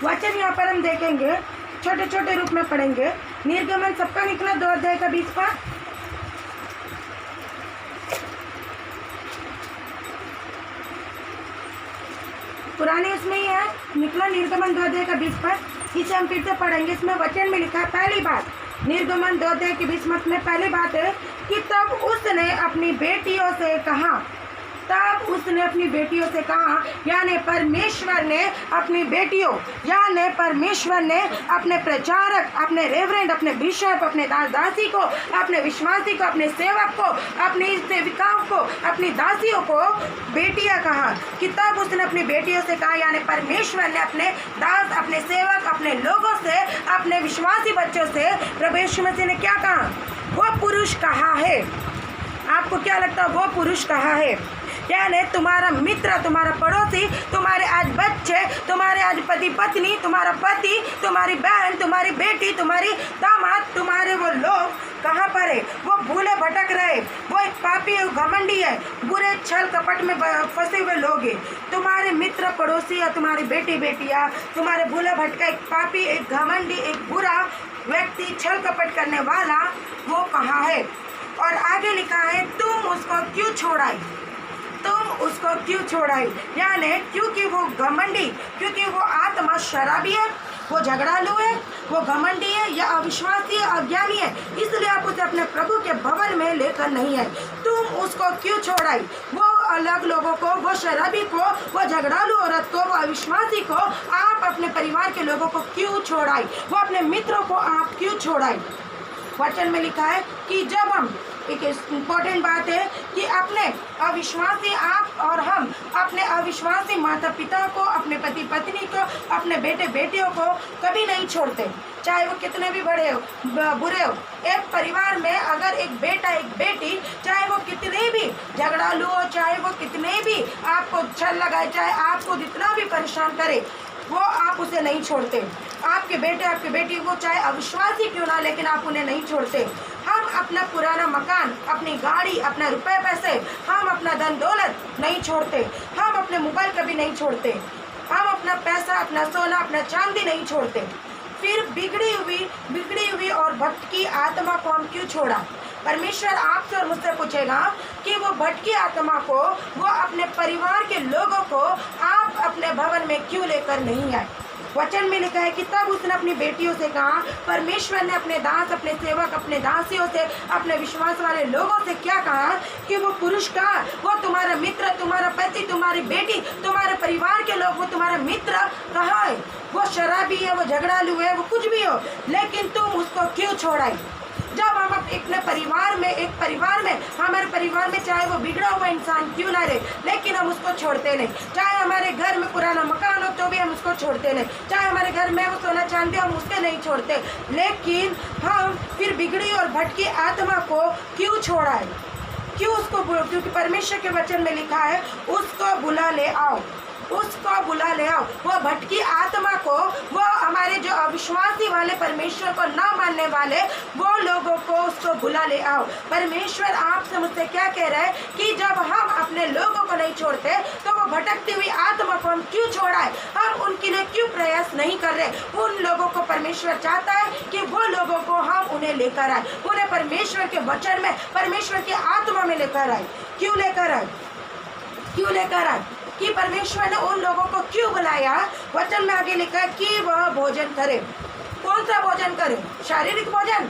वचन यहाँ पर हम देखेंगे, छोटे छोटे रूप में पढ़ेंगे। निर्गमन सबका निकला 2 अध्याय का 20 पद। पुराने इसमें ही है, निकला निर्गमन 2 अध्याय का 20 पद। इसे हम फिर से पढ़ेंगे। इसमें वचन में लिखा है, पहली बात, निर्गमन 2 अध्याय के 20 पद में पहली बात है कि तब उसने अपनी बेटियों से कहा, यानी परमेश्वर ने अपनी बेटियों, यानी परमेश्वर ने अपने प्रचारक, अपने रेवरेंड, अपने बिशप, अपने दासी को, अपने विश्वासी को, अपने सेवक को, अपनी सेविकाओं को, अपनी दासियों को बेटियां कहा। कि तब उसने अपनी बेटियों से कहा, यानी परमेश्वर ने अपने दास, अपने सेवक, अपने लोगों से, अपने विश्वासी बच्चों से प्रभु यीशु मसीह ने क्या कहा? वो पुरुष कहाँ है? आपको क्या लगता है वो पुरुष कहाँ है? यानी तुम्हारा मित्र, तुम्हारा पड़ोसी, तुम्हारे आज बच्चे, तुम्हारे आज पति पत्नी, तुम्हारा पति, तुम्हारी बहन, तुम्हारी बेटी, तुम्हारी दामाद, तुम्हारे वो लोग कहाँ पर है? वो भूले भटक रहे, वो एक पापी है, घमंडी है, बुरे छल कपट में फंसे हुए लोग हैं। तुम्हारे मित्र पड़ोसी या तुम्हारी बेटी बेटियाँ, तुम्हारे भूले भटका एक पापी, एक घमंडी, एक बुरा व्यक्ति, छल कपट करने वाला, वो कहाँ है? और आगे लिखा है, तुम उसको क्यों छोड़ाई? यानी क्योंकि वो घमंडी, क्योंकि वो आत्मा शराबी है, वो झगड़ालू है, वो घमंडी है या अविश्वासी है, अज्ञानी है, इसलिए आप उसे अपने प्रभु के भवन में लेकर नहीं आए। तुम उसको क्यों छोड़ाई? वो अलग लोगों को, वो शराबी को, वो झगड़ालू औरत को, वो अविश्वासी को आप अपने परिवार के लोगों को क्यों छोड़ाई? वो अपने मित्रों को आप क्यों छोड़ाई? वचन में लिखा है कि जब हम, एक इम्पोर्टेंट बात है कि अपने अविश्वासी, आप और हम अपने अविश्वासी माता पिता को, अपने पति पत्नी को, अपने बेटे बेटियों को कभी नहीं छोड़ते, चाहे वो कितने भी बड़े हो, बुरे हो। एक परिवार में अगर एक बेटा, एक बेटी, चाहे वो कितने भी झगड़ालू हो, चाहे वो कितने भी आपको छल लगाए, चाहे आपको जितना भी परेशान करे, वो आप उसे नहीं छोड़ते। आपके बेटे, आपकी बेटी, वो चाहे अविश्वासी क्यों ना, लेकिन आप उन्हें नहीं छोड़ते। हम अपना पुराना मकान, अपनी गाड़ी, अपना रुपए पैसे, हम अपना धन दौलत नहीं छोड़ते। हम अपने मोबाइल कभी नहीं छोड़ते। हम अपना पैसा, अपना सोना, अपना चांदी नहीं छोड़ते। फिर बिगड़ी हुई और भटकी आत्मा को हम क्यों छोड़ा? परमेश्वर आपसे और मुझसे पूछेगा कि वो भटकी आत्मा को, वो अपने परिवार के लोगों को आप अपने भवन में क्यों लेकर नहीं आए। वचन में लिखा है कि तब उसने अपनी बेटियों से कहा, परमेश्वर ने अपने दास, अपने सेवक, अपने दासियों से, अपने विश्वास वाले लोगों से क्या कहा कि वो पुरुष का, वो तुम्हारा मित्र, तुम्हारा पति, तुम्हारी बेटी, तुम्हारे परिवार के लोग, वो तुम्हारा मित्र कहाँ है। वो शराबी है, वो झगड़ालू है, वो कुछ भी हो, लेकिन तुम उसको क्यों छोड़ाई। जब हम अपने परिवार में, एक परिवार में, हमारे परिवार में चाहे वो बिगड़ा हुआ इंसान क्यों ना रहे, लेकिन हम उसको छोड़ते नहीं। चाहे हमारे घर में पुराना मकान हो तो भी हम उसको छोड़ते नहीं। चाहे हमारे घर में वो सोना चांदी, हम उसके नहीं छोड़ते। लेकिन हम फिर बिगड़ी और भटकी आत्मा को क्यों छोड़ाए, क्यों उसको, क्योंकि परमेश्वर के वचन में लिखा है उसको बुला ले आओ, उसको बुला ले आओ। वो भटकी आत्मा को, वो हमारे जो अविश्वासी वाले, परमेश्वर को ना मानने वाले वो लोगों को उसको बुला ले आओ। परमेश्वर आपसे मुझसे क्या कह रहा है कि जब हम अपने लोगों को नहीं छोड़ते तो वो भटकती हुई आत्मा को हम क्यों छोड़ाए, हम उनके लिए क्यों प्रयास नहीं कर रहे। उन लोगों को परमेश्वर चाहता है कि वो लोगों को हम उन्हें लेकर आए, उन्हें परमेश्वर के वचन में, परमेश्वर की आत्मा में लेकर आए। क्यों लेकर आए, क्यों लेकर आए कि परमेश्वर ने उन लोगों को क्यों बुलाया। वचन में आगे लिखा है कि वह भोजन करे। कौन सा भोजन करे, शारीरिक भोजन,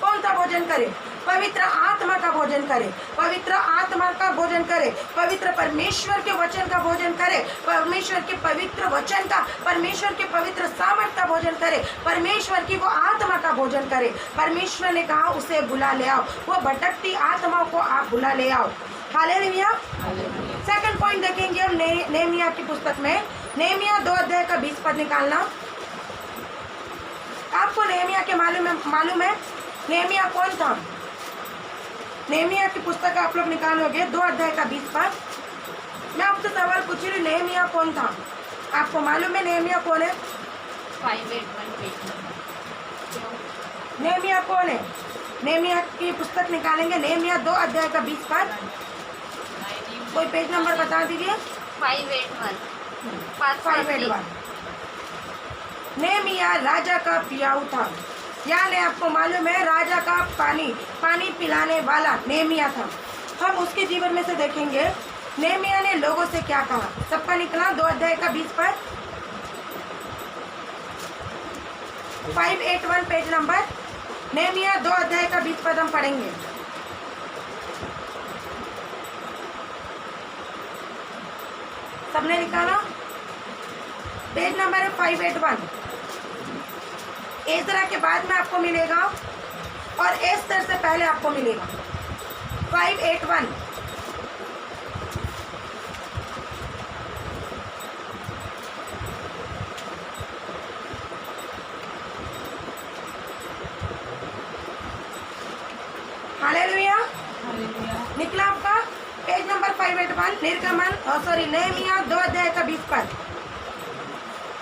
कौन सा भोजन करे, पवित्र आत्मा का भोजन करे, पवित्र आत्मा का भोजन करे, पवित्र परमेश्वर के वचन का भोजन करे, परमेश्वर के पवित्र वचन का, परमेश्वर के पवित्र सामर्थ का भोजन करे, परमेश्वर की वो आत्मा का भोजन करे। परमेश्वर ने कहा उसे बुला ले आओ, वो भटकती आत्माओं को आप बुला ले आओ। हालेलुया। सेकंड पॉइंट देखेंगे हम नेहमिया की पुस्तक में, नेहमिया 2 अध्याय का 20 पद निकालना। आपको नेहमिया के मालूम है नेहमिया कौन था। नेहमिया की पुस्तक आप लोग निकालोगे 2 अध्याय का 20 पद। मैं आपसे सवाल पूछ रही हूँ, नेहमिया कौन था, आपको मालूम है नेहमिया कौन है। 581 नेहमिया कौन है। नेहमिया की पुस्तक निकालेंगे, नेहमिया 2 अध्याय का 20 पद। कोई पेज नंबर बता दीजिए। 581। नेहमिया राजा का पियाऊ था, यानी आपको मालूम है राजा का पानी पिलाने वाला नेहमिया था। हम उसके जीवन में से देखेंगे नेहमिया ने लोगों से क्या कहा। सबका निकला 2 अध्याय का 20 पद, 581 पेज नंबर। नेहमिया 2 अध्याय का 20 पद हम पढ़ेंगे। सबने निकाला, पेज नंबर है 581। एजरा के बाद में आपको मिलेगा और एस्तर से पहले आपको मिलेगा 581। हालेलुया। निकला आपका पेज नंबर 581, नेहमिया 2 अध्याय का 20 पद।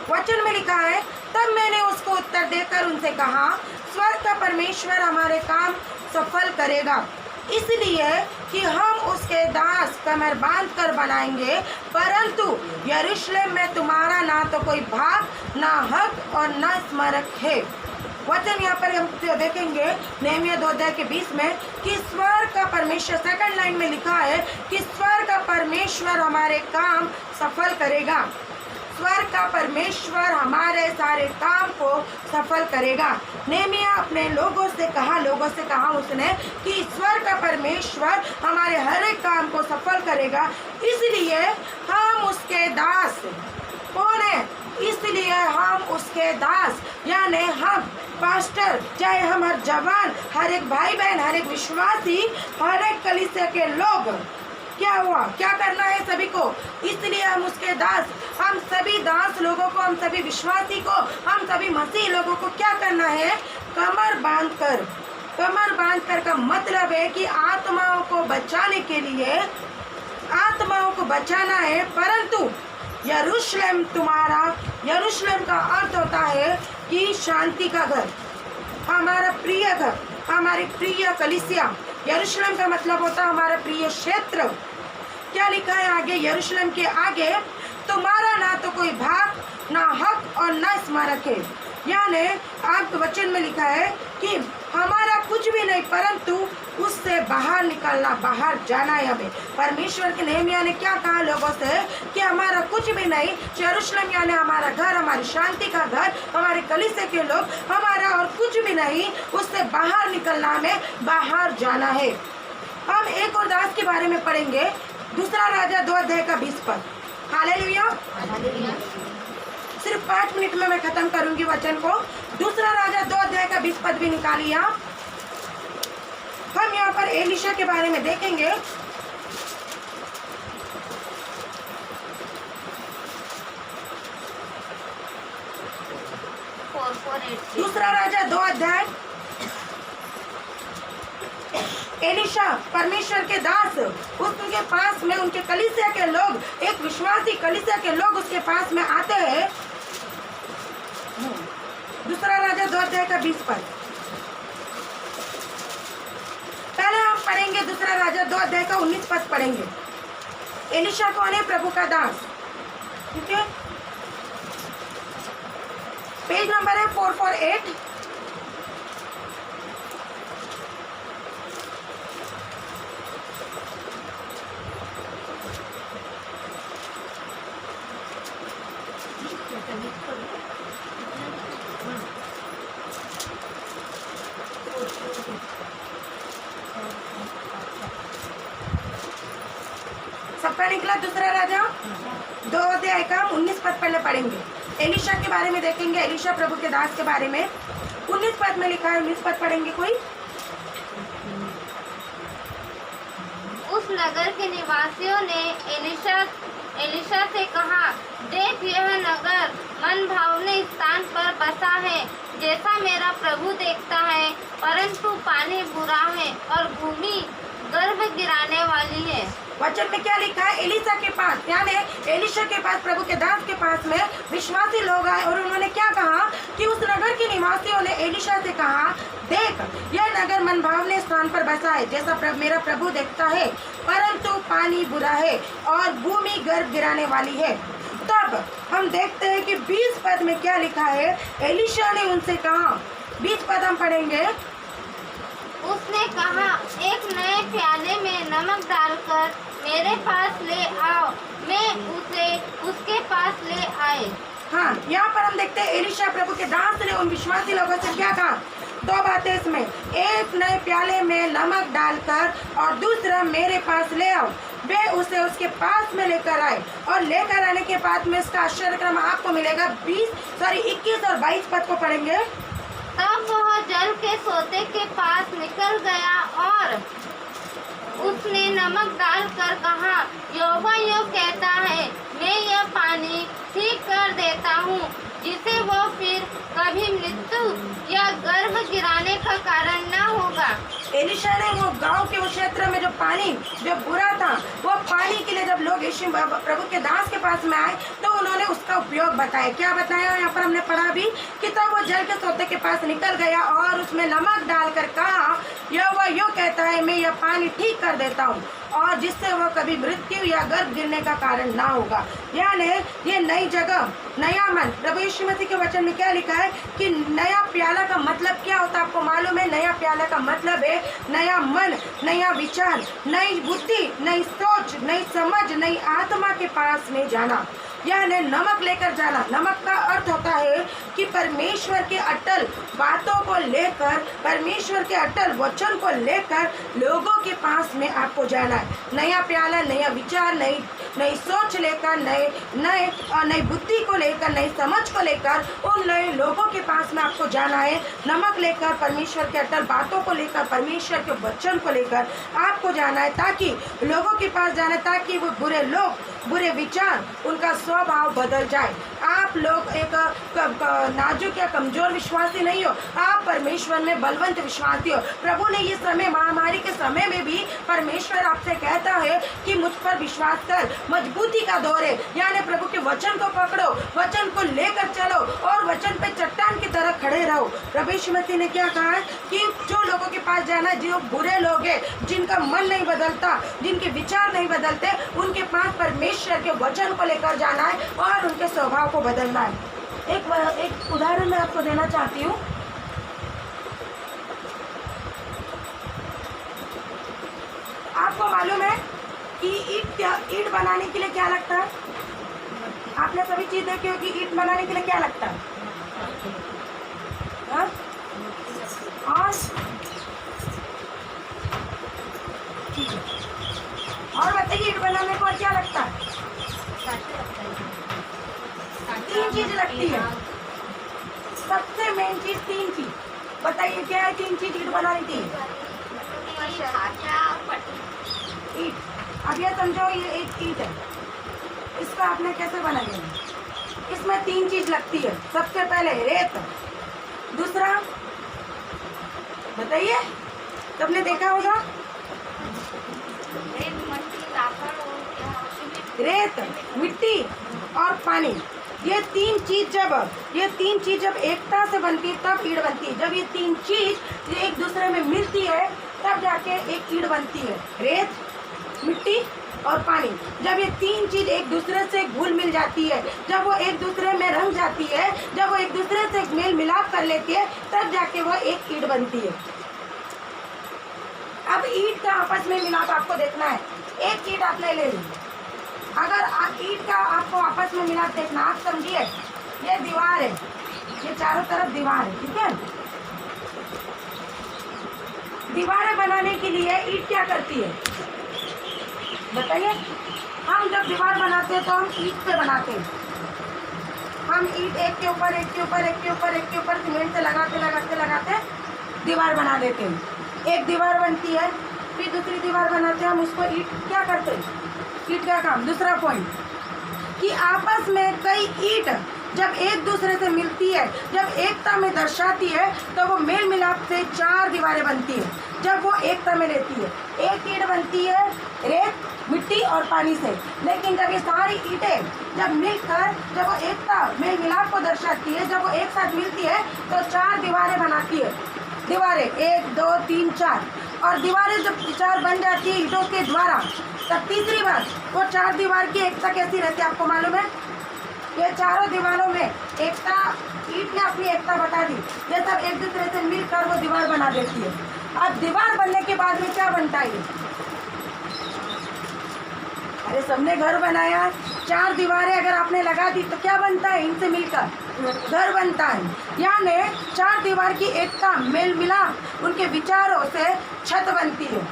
वचन में लिखा है, तब मैंने उसको उत्तर देकर उनसे कहा, स्वर्ग का परमेश्वर हमारे काम सफल करेगा, इसलिए कि हम उसके दास कमर बांध कर बनाएंगे, परंतु यरूशलेम में तुम्हारा ना तो कोई भाग, ना हक और ना स्मारक है। वचन यहाँ पर हम देखेंगे नेहमिया 2 अध्याय के 20 में कि स्वर्ग का परमेश्वर, सेकंड लाइन में लिखा है कि स्वर्ग का परमेश्वर हमारे काम सफल करेगा। स्वर्ग का परमेश्वर हमारे सारे काम को सफल करेगा। नेहमिया अपने लोगों से कहा उसने कि स्वर्ग का परमेश्वर हमारे हर एक काम को सफल करेगा, इसलिए हम उसके दास। कौन है, इसलिए हम उसके दास, यानी हम पास्टर, चाहे हम हर जवान, हर एक भाई बहन, हर एक विश्वासी, हर एक कलीसिया के लोग, क्या हुआ, क्या करना है सभी को, इसलिए हम उसके दास, हम सभी दास लोगों को, हम सभी विश्वासी को, हम सभी मसीह लोगों को क्या करना है, कमर बांधकर। कमर बांधकर का मतलब है कि आत्माओं को बचाने के लिए, आत्माओं को बचाना है। परंतु यरूशलेम यरूशलेम का अर्थ होता है कि शांति का घर, हमारा प्रिय घर, हमारी प्रिय कलीसिया। यरूशलेम का मतलब होता है हमारा प्रिय क्षेत्र। क्या लिखा है आगे, यरूशलेम के आगे, तुम्हारा ना तो कोई भाग, ना हक और ना स्मारक है। यानी आप वचन में लिखा है कि हमारा कुछ भी नहीं, परंतु उससे बाहर निकलना, बाहर जाना है हमें। परमेश्वर के नेहमिया ने क्या कहा लोगों से कि हमारा कुछ भी नहीं, यरूशलेम यानी हमारा घर, हमारी शांति का घर, हमारे कलीसिया के लोग, हमारा और कुछ भी नहीं, उससे बाहर निकलना, हमें बाहर जाना है। हम एक और दास के बारे में पढ़ेंगे, दूसरा राजा 2 अध्याय का 20 पद। हालेलुया। सिर्फ 5 मिनट में मैं खत्म करूंगी वचन को। दूसरा राजा 2 अध्याय का 20 पद भी निकालिए आप। हम यहाँ पर एलिशा के बारे में देखेंगे। दूसरा राजा 2 अध्याय। एलिशा परमेश्वर के दास, उसके पास में उनके कलीसिया के लोग, एक विश्वासी कलीसिया के लोग उसके पास में आते हैं। दूसरा राजा 2 अध्याय का 20 पद। पहले हम पढ़ेंगे दूसरा राजा 2 अध्याय का 19 पद पढ़ेंगे। एलिशा कौन है? प्रभु का दास। ठीक है, पेज नंबर है 448। सबका निकला? दूसरा राजा 2 अध्याय का 19 पद पहले पढ़ेंगे। एलिशा के बारे में देखेंगे, एलिशा प्रभु के दास के बारे में। 19 पद में लिखा है, 19 पद पढ़ेंगे कोई? उस नगर के निवासियों ने एलिशा से कहा, देख यह नगर मन भावने स्थान पर बसा है, जैसा मेरा प्रभु देखता है, परंतु पानी बुरा है और भूमि गर्भ गिराने वाली है। वचन में क्या लिखा है? एलिशा के पास, यानी एलिशा के पास, प्रभु के दास के पास में विश्वासी लोग आए और उन्होंने क्या कहा कि उस नगर के निवासियों ने एलिशा से कहा, देख यह नगर मनभावने स्थान पर बसा है, जैसा मेरा प्रभु देखता है, परंतु पानी बुरा है और भूमि गर्भ गिराने वाली है। तब हम देखते हैं कि 20 पद में क्या लिखा है। एलिशा ने उनसे कहा, 20 पद हम पढ़ेंगे। उसने कहा, एक नए प्याले में नमक डालकर मेरे पास ले आओ। मैं उसे उसके पास ले आए। हाँ, यहाँ पर हम देखते हैं एलिशा प्रभु के दास ने उन विश्वासी लोगों से क्या कहा? 2 बातें इसमें, एक नए प्याले में नमक डालकर और दूसरा मेरे पास ले आओ। वे उसे उसके पास में लेकर आए और लेकर आने के बाद में इसका आश्चर्यक्रम आपको मिलेगा। 21 और 22 पद को पढ़ेंगे। तब वह जल के सोते के पास निकल गया और उसने नमक डालकर कहा, यहोवा यूं कहता है, मैं यह पानी ठीक कर देता हूँ, जिसे वो फिर कभी मृत्यु या गर्भ गिराने का कारण न होगा। एलिशा ने वो गांव के उस क्षेत्र में जो पानी जो बुरा था, वो पानी के लिए जब लोग यीशु प्रभु के दास के पास में आए तो उन्होंने उसका उपयोग बताया। क्या बताया? यहाँ पर हमने पढ़ा भी कि तब वो जल के सोते के पास निकल गया और उसमें नमक डालकर कहा, यहोवा यूं कहता है, मैं यह पानी ठीक कर देता हूँ और जिससे वह कभी मृत्यु या गर्भ गिरने का कारण ना होगा। यानी ये नई जगह, नया मन। प्रभु यीशु मसीह के वचन में क्या लिखा है कि नया प्याला का मतलब क्या होता है? आपको मालूम है, नया प्याला का मतलब है नया मन, नया विचार, नई बुद्धि, नई सोच, नई समझ, नई आत्मा के पास में जाना, यानी नमक लेकर जाना। नमक का अर्थ होता है कि परमेश्वर के अटल बातों को लेकर, परमेश्वर के अटल वचन को लेकर लोगों के पास में आपको जाना है। नया प्याला, नया विचार, नई सोच लेकर, नई बुद्धि को लेकर, नई समझ को लेकर उन नए लोगों के पास में आपको जाना है। नमक लेकर, परमेश्वर के अटल बातों को लेकर, परमेश्वर के वचन को लेकर आपको जाना है, ताकि लोगों के पास जाना है, ताकि वो बुरे लोग, बुरे विचार, उनका स्वभाव बदल जाए। आप लोग एक नाजुक या कमजोर विश्वासी नहीं हो, आप परमेश्वर में बलवंत विश्वासी हो। प्रभु ने ये समय, महामारी के समय में भी परमेश्वर आपसे कहता है कि मुझ पर विश्वास कर, मजबूती का दौर है, यानी प्रभु के वचन को पकड़ो, वचन को लेकर चलो और वचन पे चट्टान की तरह खड़े रहो। प्रभु यीशु मसीह ने क्या कहा कि जो लोगों के पास जाना है, जो बुरे लोग हैं, जिनका मन नहीं बदलता, जिनके विचार नहीं बदलते, उनके पास परमेश्वर के वचन को लेकर जाना है और उनके स्वभाव को बदलना है। एक उदाहरण मैं आपको देना चाहती हूँ। आपको मालूम है कि ईंट बनाने के लिए क्या लगता है? आपने सभी चीज देखी हो कि ईंट बनाने के लिए क्या लगता है? हाँ? और बताइए ईंट बनाने को और क्या लगता है? 3 चीज लगती है। सबसे मेन चीज 3 चीज। बताइए क्या है 3 चीज ईंट बनाने की? ईंट। अब ये समझो ये एक ईंट है, इसको आपने कैसे बनाएंगे? इसमें 3 चीज लगती है। सबसे पहले रेत, दूसरा बताइए, सबने देखा होगा रेत, मिट्टी और पानी। ये तीन चीज जब एकता से बनती है तब ईंट बनती है। जब ये 3 चीज एक दूसरे में मिलती है तब जाके एक ईंट बनती है। रेत, मिट्टी और पानी। जब ये 3 चीज एक दूसरे से घुल मिल जाती है, जब वो एक दूसरे में रंग जाती है, जब वो एक दूसरे से मेल मिलाप कर लेती है, तब जाके वो एक ईंट बनती है। अब ईंट का आपस में मिलाप आपको देखना है। एक ईंट आपने ले ली, अगर ईंट का आपको आपस में मिलाप देखना, आप समझिए ये दीवार है, ये चारों तरफ दीवार है, ठीक है। दीवारें बनाने के लिए ईंट क्या करती है बताइए? हम जब दीवार बनाते हैं तो हम ईंट पे बनाते हैं। हम ईंट एक के ऊपर एक के ऊपर एक के ऊपर एक के ऊपर सीमेंट से लगाते दीवार बना देते हैं। एक दीवार बनती है, फिर दूसरी दीवार बनाते हैं हम, उसको ईंट क्या करते हैं? ईंट का काम। दूसरा पॉइंट कि आपस में कई ईंट जब एक दूसरे से मिलती है, जब एकता में दर्शाती है, तो वो मेल मिलाप से 4 दीवारें बनती है। जब वो एकता में लेती है, एक ईंट बनती है रेत, मिट्टी और पानी से। लेकिन जब ये सारी ईंटें जब मिलकर जब वो एकता मेल मिलाप को दर्शाती है, जब वो एक साथ मिलती है तो 4 दीवारें बनाती है। दीवारें 1 2 3 4, और दीवारें जब 4 बन जाती है ईंटों के द्वारा, तब तीसरी बार वो 4 दीवार की एकता कैसी रहती है आपको मालूम है? ये चारों दीवारों में एकता, ईंट ने अपनी एकता बता दी, ये सब एक दूसरे से मिलकर वो दीवार बना देती है। अब दीवार बनने के बाद में क्या बनता है? अरे सबने घर बनाया, 4 दीवारें अगर आपने लगा दी तो क्या बनता है? इनसे मिलकर घर बनता है। यानी 4 दीवार की एकता, मेल मिलाप, उनके विचारों से छत बनती है।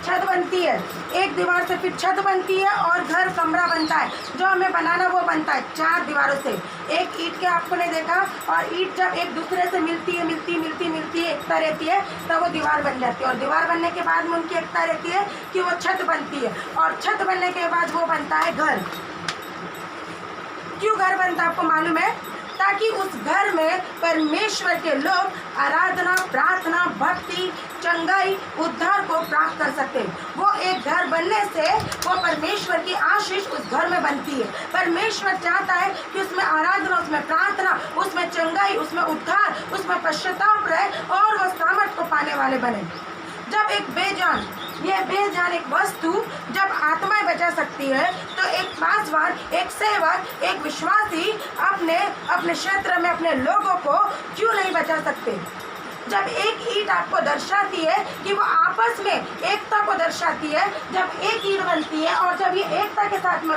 छत बनती है, एक दीवार से फिर छत बनती है और घर कमरा बनता है। जो हमें बनाना वो बनता है 4 दीवारों से। एक ईंट के आपको ने देखा, और ईंट जब एक दूसरे से मिलती है एकता रहती है, तब वो दीवार बन जाती है। और दीवार बनने के बाद में उनकी एकता रहती है कि वो छत बनती है, और छत बनने के बाद वो बनता है घर। क्यों घर बनता है आपको मालूम है? ताकि उस घर में परमेश्वर के लोग आराधना, प्रार्थना, भक्ति, चंगाई, उद्धार को प्राप्त कर सकते। वो एक घर बनने से वो परमेश्वर की आशीष उस घर में बनती है। परमेश्वर चाहता है कि उसमें आराधना, उसमें प्रार्थना, उसमें चंगाई, उसमें उद्धार, उसमें पश्चाताप रहे और वो सामर्थ को पाने वाले बने। जब एक बेजान एक वस्तु जब आत्माएं बचा सकती है, तो एक पासवान, एक सेवक, एक विश्वासी अपने क्षेत्र में अपने लोगों को क्यों नहीं बचा सकते? जब एक ईंट आपको दर्शाती है कि वो आपस में एकता को दर्शाती है, जब एक ईंट बनती है और जब ये एकता के साथ में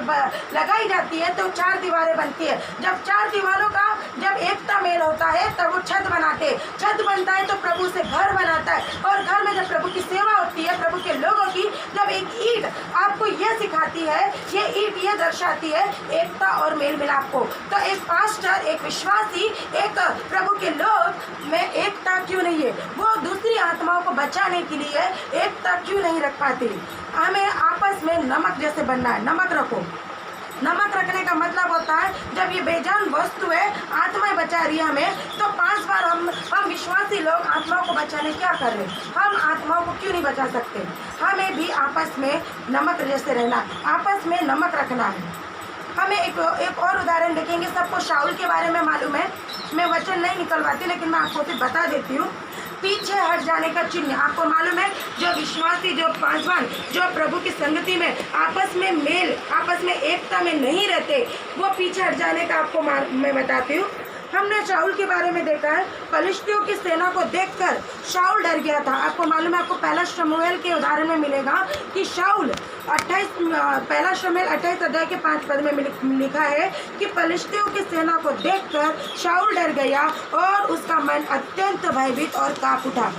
लगाई जाती है तो 4 दीवारें बनती है। जब 4 दीवारों का जब एकता मेल होता है तब वो छत बनाते हैं। छत बनता है तो प्रभु से घर बनाता है, और घर में जब प्रभु की सेवा होती है, प्रभु के लोगों की, जब एक ईंट आपको ये सिखाती है, ये ईंट ये दर्शाती है एकता और मेल मिलाप को, तो एक पास्टर, एक विश्वासी, एक प्रभु के लोग में एकता क्यों नहीं है? वो दूसरी आत्माओं को बचाने के लिए एकता क्यों नहीं रख पाते? हमें आपस में नमक जैसे बनना है। नमक रखो। नमक रखने का मतलब होता है जब ये बेजान वस्तु है, आत्माएं बचा रही है हमें, तो 5 बार हम विश्वासी लोग आत्माओं को बचाने क्या कर रहे हैं? हम आत्माओं को क्यों नहीं बचा सकते? हमें भी आपस में नमक जैसे रहना, आपस में नमक रखना है। हमें एक और उदाहरण देखेंगे। सबको शाऊल के बारे में मालूम है, मैं वचन नहीं निकलवाती, लेकिन मैं आपको सिर्फ बता देती हूँ। पीछे हट जाने का चिन्ह आपको मालूम है? जो विश्वासी, जो पासवान, जो प्रभु की संगति में आपस में मेल, आपस में एकता में नहीं रहते, वो पीछे हट जाने का आपको मैं बताती हूँ। हमने शाऊल के बारे में देखा है, फलिश्तियों की सेना को देखकर शाऊल डर गया था। आपको मालूम है, आपको पहला शमूएल के उदाहरण में मिलेगा कि शाऊल पहला शमूएल 28 अध्याय के 5 पद में लिखा है कि फलिश्तियों की सेना को देखकर शाऊल डर गया और उसका मन अत्यंत भयभीत और कांप उठा।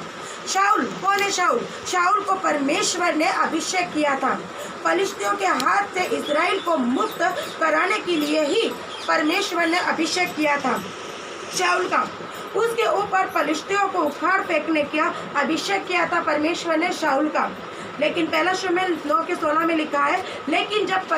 शाऊल कौन है? शाऊल को परमेश्वर ने अभिषेक किया था। फलिश्तियों के हाथ से इस्राएल को मुक्त कराने के लिए ही परमेश्वर ने अभिषेक किया था शाऊल का। उसके ऊपर फलिश्तियों को उखाड़ फेंकने का अभिषेक किया था परमेश्वर ने शाऊल का। लेकिन पहला शमूएल 9:16 में लिखा है, लेकिन जब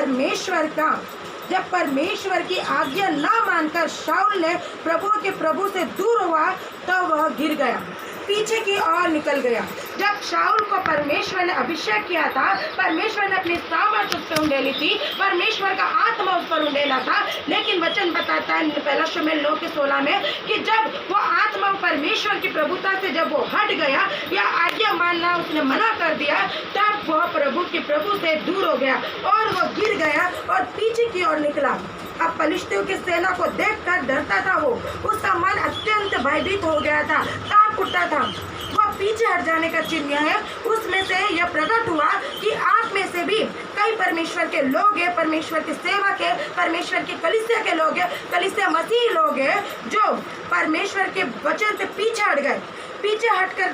परमेश्वर की आज्ञा न मानकर शाऊल ने प्रभु से दूर हुआ तो वह गिर गया, पीछे की ओर निकल गया। जब शाऊल को परमेश्वर ने अभिषेक किया था, परमेश्वर ने अपनी सामर्थ उस पर उंडेली थी, परमेश्वर का आत्मा उस पर उंडेला था। लेकिन वचन बताता है पहला शमूएल 9:16 में कि जब वो आत्मा परमेश्वर की प्रभुता से जब वो हट गया या आज्ञा मानना उसने मना कर दिया, तब वह प्रभु से दूर हो गया और वो गिर गया और पीछे की ओर निकला। अब फलिश्तियों की सेना को देखकर डरता था वो, उसका मन अत्यंत भयभीत हो गया था, कांप उठा था। वह पीछे हट जाने का चिन्ह है। उसमें से यह प्रकट हुआ कि आप में से भी कई परमेश्वर के लोग हैं, परमेश्वर के सेवक है, परमेश्वर की कलीसिया के लोग हैं, कलीसिया मसीह लोग हैं, जो परमेश्वर के वचन से पीछे हट गए। पीछे हटकर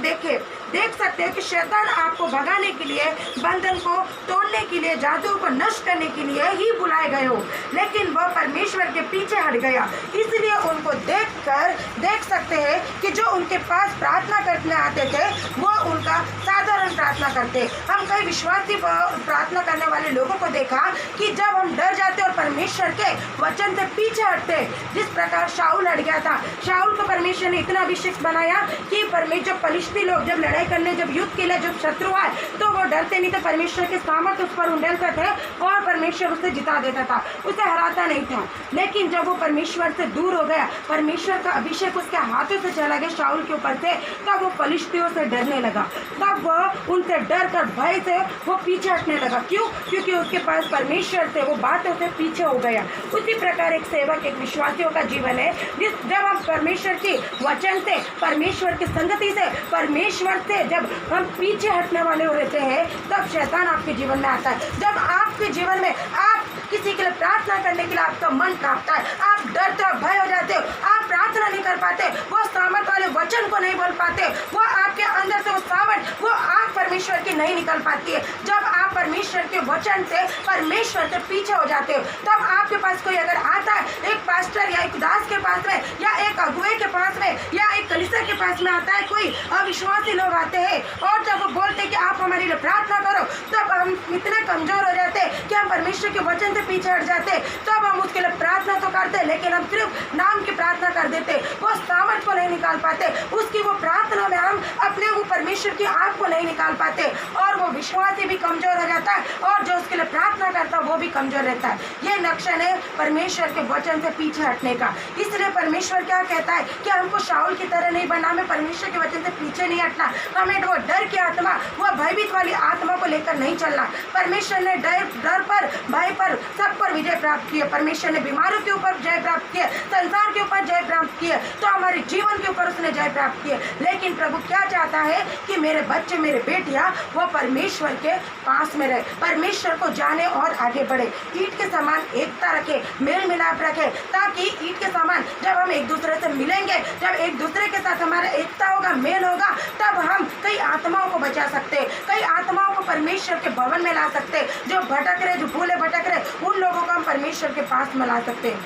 देख सकते हैं कि शैतान आपको भगाने के लिए, बंधन को तोड़ने के लिए, जादू को नष्ट करने के लिए ही बुलाए गए हो, लेकिन वह परमेश्वर के पीछे हट गया। इसलिए उनको देख सकते हैं कि जो उनके पास प्रार्थना करने आते थे वो उनका साधारण प्रार्थना करते। हम कई विश्वासी प्रार्थना करने वाले लोगों को देखा कि जब हम डर जाते और परमेश्वर के वचन से पीछे हटते, जिस प्रकार शाऊल हट गया था। शाऊल को परमेश्वर ने इतना अभिषेक बनाया कि जब फलिश्ती लोग जब लड़ाई करने, जब युद्ध के लिए जब शत्रु आए तो वो डरते नहीं थे, परमेश्वर के सामर्थ्य उस पर उंडेलते थे और परमेश्वर उसे जिता देता था, उसे हराता नहीं था। लेकिन जब वो परमेश्वर से दूर हो गया, परमेश्वर का अभिषेक उसके हाथों से चला गया शाऊल के ऊपर से, तब वो फलिश्तियों से डरने लगा। तब वह उनसे डर कर भय से वो पीछे हटने लगा। क्यों? क्योंकि उसके पास परमेश्वर से वो बातों से पीछे हो गया। उसी प्रकार एक सेवक, एक विश्वासियों का जीवन है, जब हम परमेश्वर की वचन से, परमेश्वर की संगति से, परमेश्वर से जब हम पीछे हटने वाले रहते हैं, तब शैतान आपके जीवन में आता है। जब आपके जीवन में आप किसी के लिए प्रार्थना करने के लिए आपका मन कांपता है, आप डरते हो, भय हो जाते हो, आप प्रार्थना नहीं कर पाते, वो सामर्थ वाले वचन को नहीं बोल पाते, वो आपके अंदर से वो सामर्थ, वो आग परमेश्वर की नहीं निकल पाती है। जब आप परमेश्वर के वचन से, परमेश्वर से पीछे हो जाते हो, तब आपके पास कोई अगर आता है, एक पास्टर या एक दास के पास में, या एक अगुए के पास में, या एक कलीसिया के पास में आता है, कोई अविश्वासी लोग आते हैं और जब वो बोलते हैं कि आप हमारे लिए प्रार्थना करो, तब हम इतने कमजोर हो जाते हैं कि हम परमेश्वर के वचन से पीछे हट जाते। तब हम उसके लिए प्रार्थना तो करते, लेकिन हम सिर्फ नाम की प्रार्थना कर देते, वो सामर्थ को नहीं निकाल पाते, उसकी वो प्रार्थना में हम अपने वो परमेश्वर की आग को नहीं निकाल पाते, और वो विश्वासी भी कमजोर हो जाता है और जो उसके लिए प्रार्थना करता है वो भी कमजोर रहता है। ये लक्षण है परमेश्वर के वचन से पीछे हटने का। इसलिए परमेश्वर क्या कहता है कि हमको शाऊल की तरह नहीं बनना, हमें परमेश्वर के वचन से पीछे नहीं हटना, हमें वो डर की आत्मा, वो भयभीत वाली आत्मा को लेकर नहीं चलना। परमेश्वर ने डर पर, भय पर, सब पर विजय प्राप्त की है। परमेश्वर ने बीमारों के ऊपर जय प्राप्त किया, संसार के ऊपर जय प्राप्त किया, तो हमारे जीवन के ऊपर उसने जय प्राप्त किया। लेकिन प्रभु क्या चाहता है कि मेरे बच्चे, मेरे बेटियां वो परमेश्वर के पास में रहे, परमेश्वर को जाने और आगे बढ़े, ईंट के समान एकता रखे, मेल मिलाप रखे, ताकि ईंट के समान जब हम एक दूसरे से मिलेंगे, जब एक दूसरे के साथ हमारा एकता होगा, मेल होगा, तब हम कई आत्माओं को बचा सकते, कई आत्माओं को परमेश्वर के भवन में ला सकते, जो भटक रहे, जो भूले भटक रहे, उन लोगों को हम परमेश्वर के पास में ला सकते।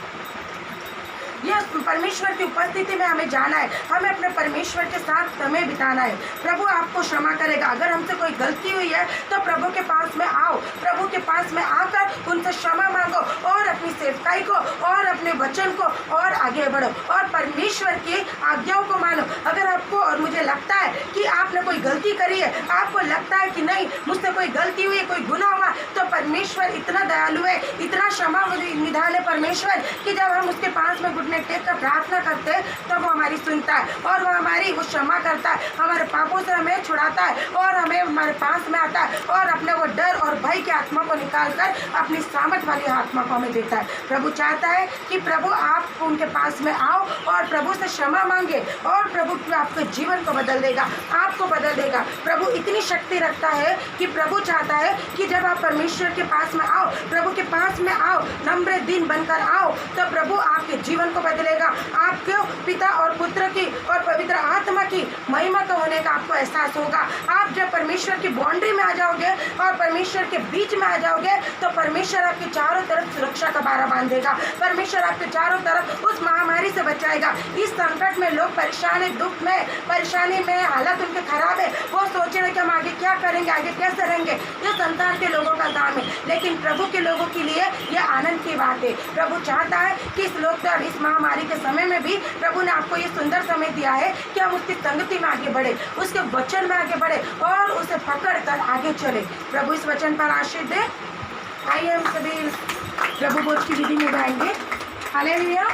यह परमेश्वर की उपस्थिति में हमें जाना है, हमें अपने परमेश्वर के साथ समय बिताना है। प्रभु आपको क्षमा करेगा। अगर हमसे कोई गलती हुई है तो प्रभु के पास में आओ, प्रभु के पास में आकर उनसे क्षमा मांगो और अपनी सेवकाई को और अपने वचन को और आगे बढ़ो और परमेश्वर की आज्ञाओं को मानो। अगर आपको और मुझे लगता है कि आपने कोई गलती करी है, आपको लगता है कि नहीं मुझसे कोई गलती हुई है, कोई गुनाह हुआ, तो परमेश्वर इतना दयालु है, इतना क्षमा निधान है परमेश्वर कि जब हम उसके पास में घुटने टेक कर प्रार्थना करते हैं तो वो हमारी सुनता है और वो हमारी वो क्षमा करता है, हमारे पापों से हमें छुड़ाता है और हमें हमारे पास में आता है और अपने वो डर और भय की आत्मा को निकाल कर अपनी सामर्थ वाली आत्मा को हमें देता है। प्रभु चाहता है कि कि प्रभु आप उनके पास में आओ और प्रभु से क्षमा मांगे और प्रभु आपके जीवन को बदल देगा, आपको बदल देगा। प्रभु इतनी शक्ति रखता है कि प्रभु चाहता है कि जब आप परमेश्वर के पास में आओ, प्रभु के पास में आओ, नम्र दिन बनकर आओ, तो प्रभु आपके जीवन को बदलेगा। आपके पिता और पुत्र की और पवित्र आत्मा की महिमा का होने का आपको एहसास होगा। आप जब परमेश्वर की बाउंड्री में आ जाओगे और परमेश्वर के बीच में आ जाओगे तो परमेश्वर आपके चारों तरफ सुरक्षा का बाड़ा बांधेगा। परमेश्वर आपके चारों तरफ उस महामारी से बचाएगा। इस संकट में लोग परेशान है, दुख में, परेशानी में, हालत उनके खराब है, वो सोच रहे कि हम आगे क्या करेंगे, आगे कैसे रहेंगे। ये संसार के लोगों का काम है, लेकिन प्रभु के लोगों के लिए यह आनंद की बात है। प्रभु चाहता है कि इस लोक इस महामारी के समय में भी प्रभु ने आपको ये सुंदर समय दिया है कि हम उसकी संगति में आगे बढ़े, उसके वचन में आगे बढ़े और उसे पकड़ कर आगे चले। प्रभु इस वचन पर आशीष दे। आइए हम सभी प्रभु भोज की विधि निभाएंगे। हालेलुया।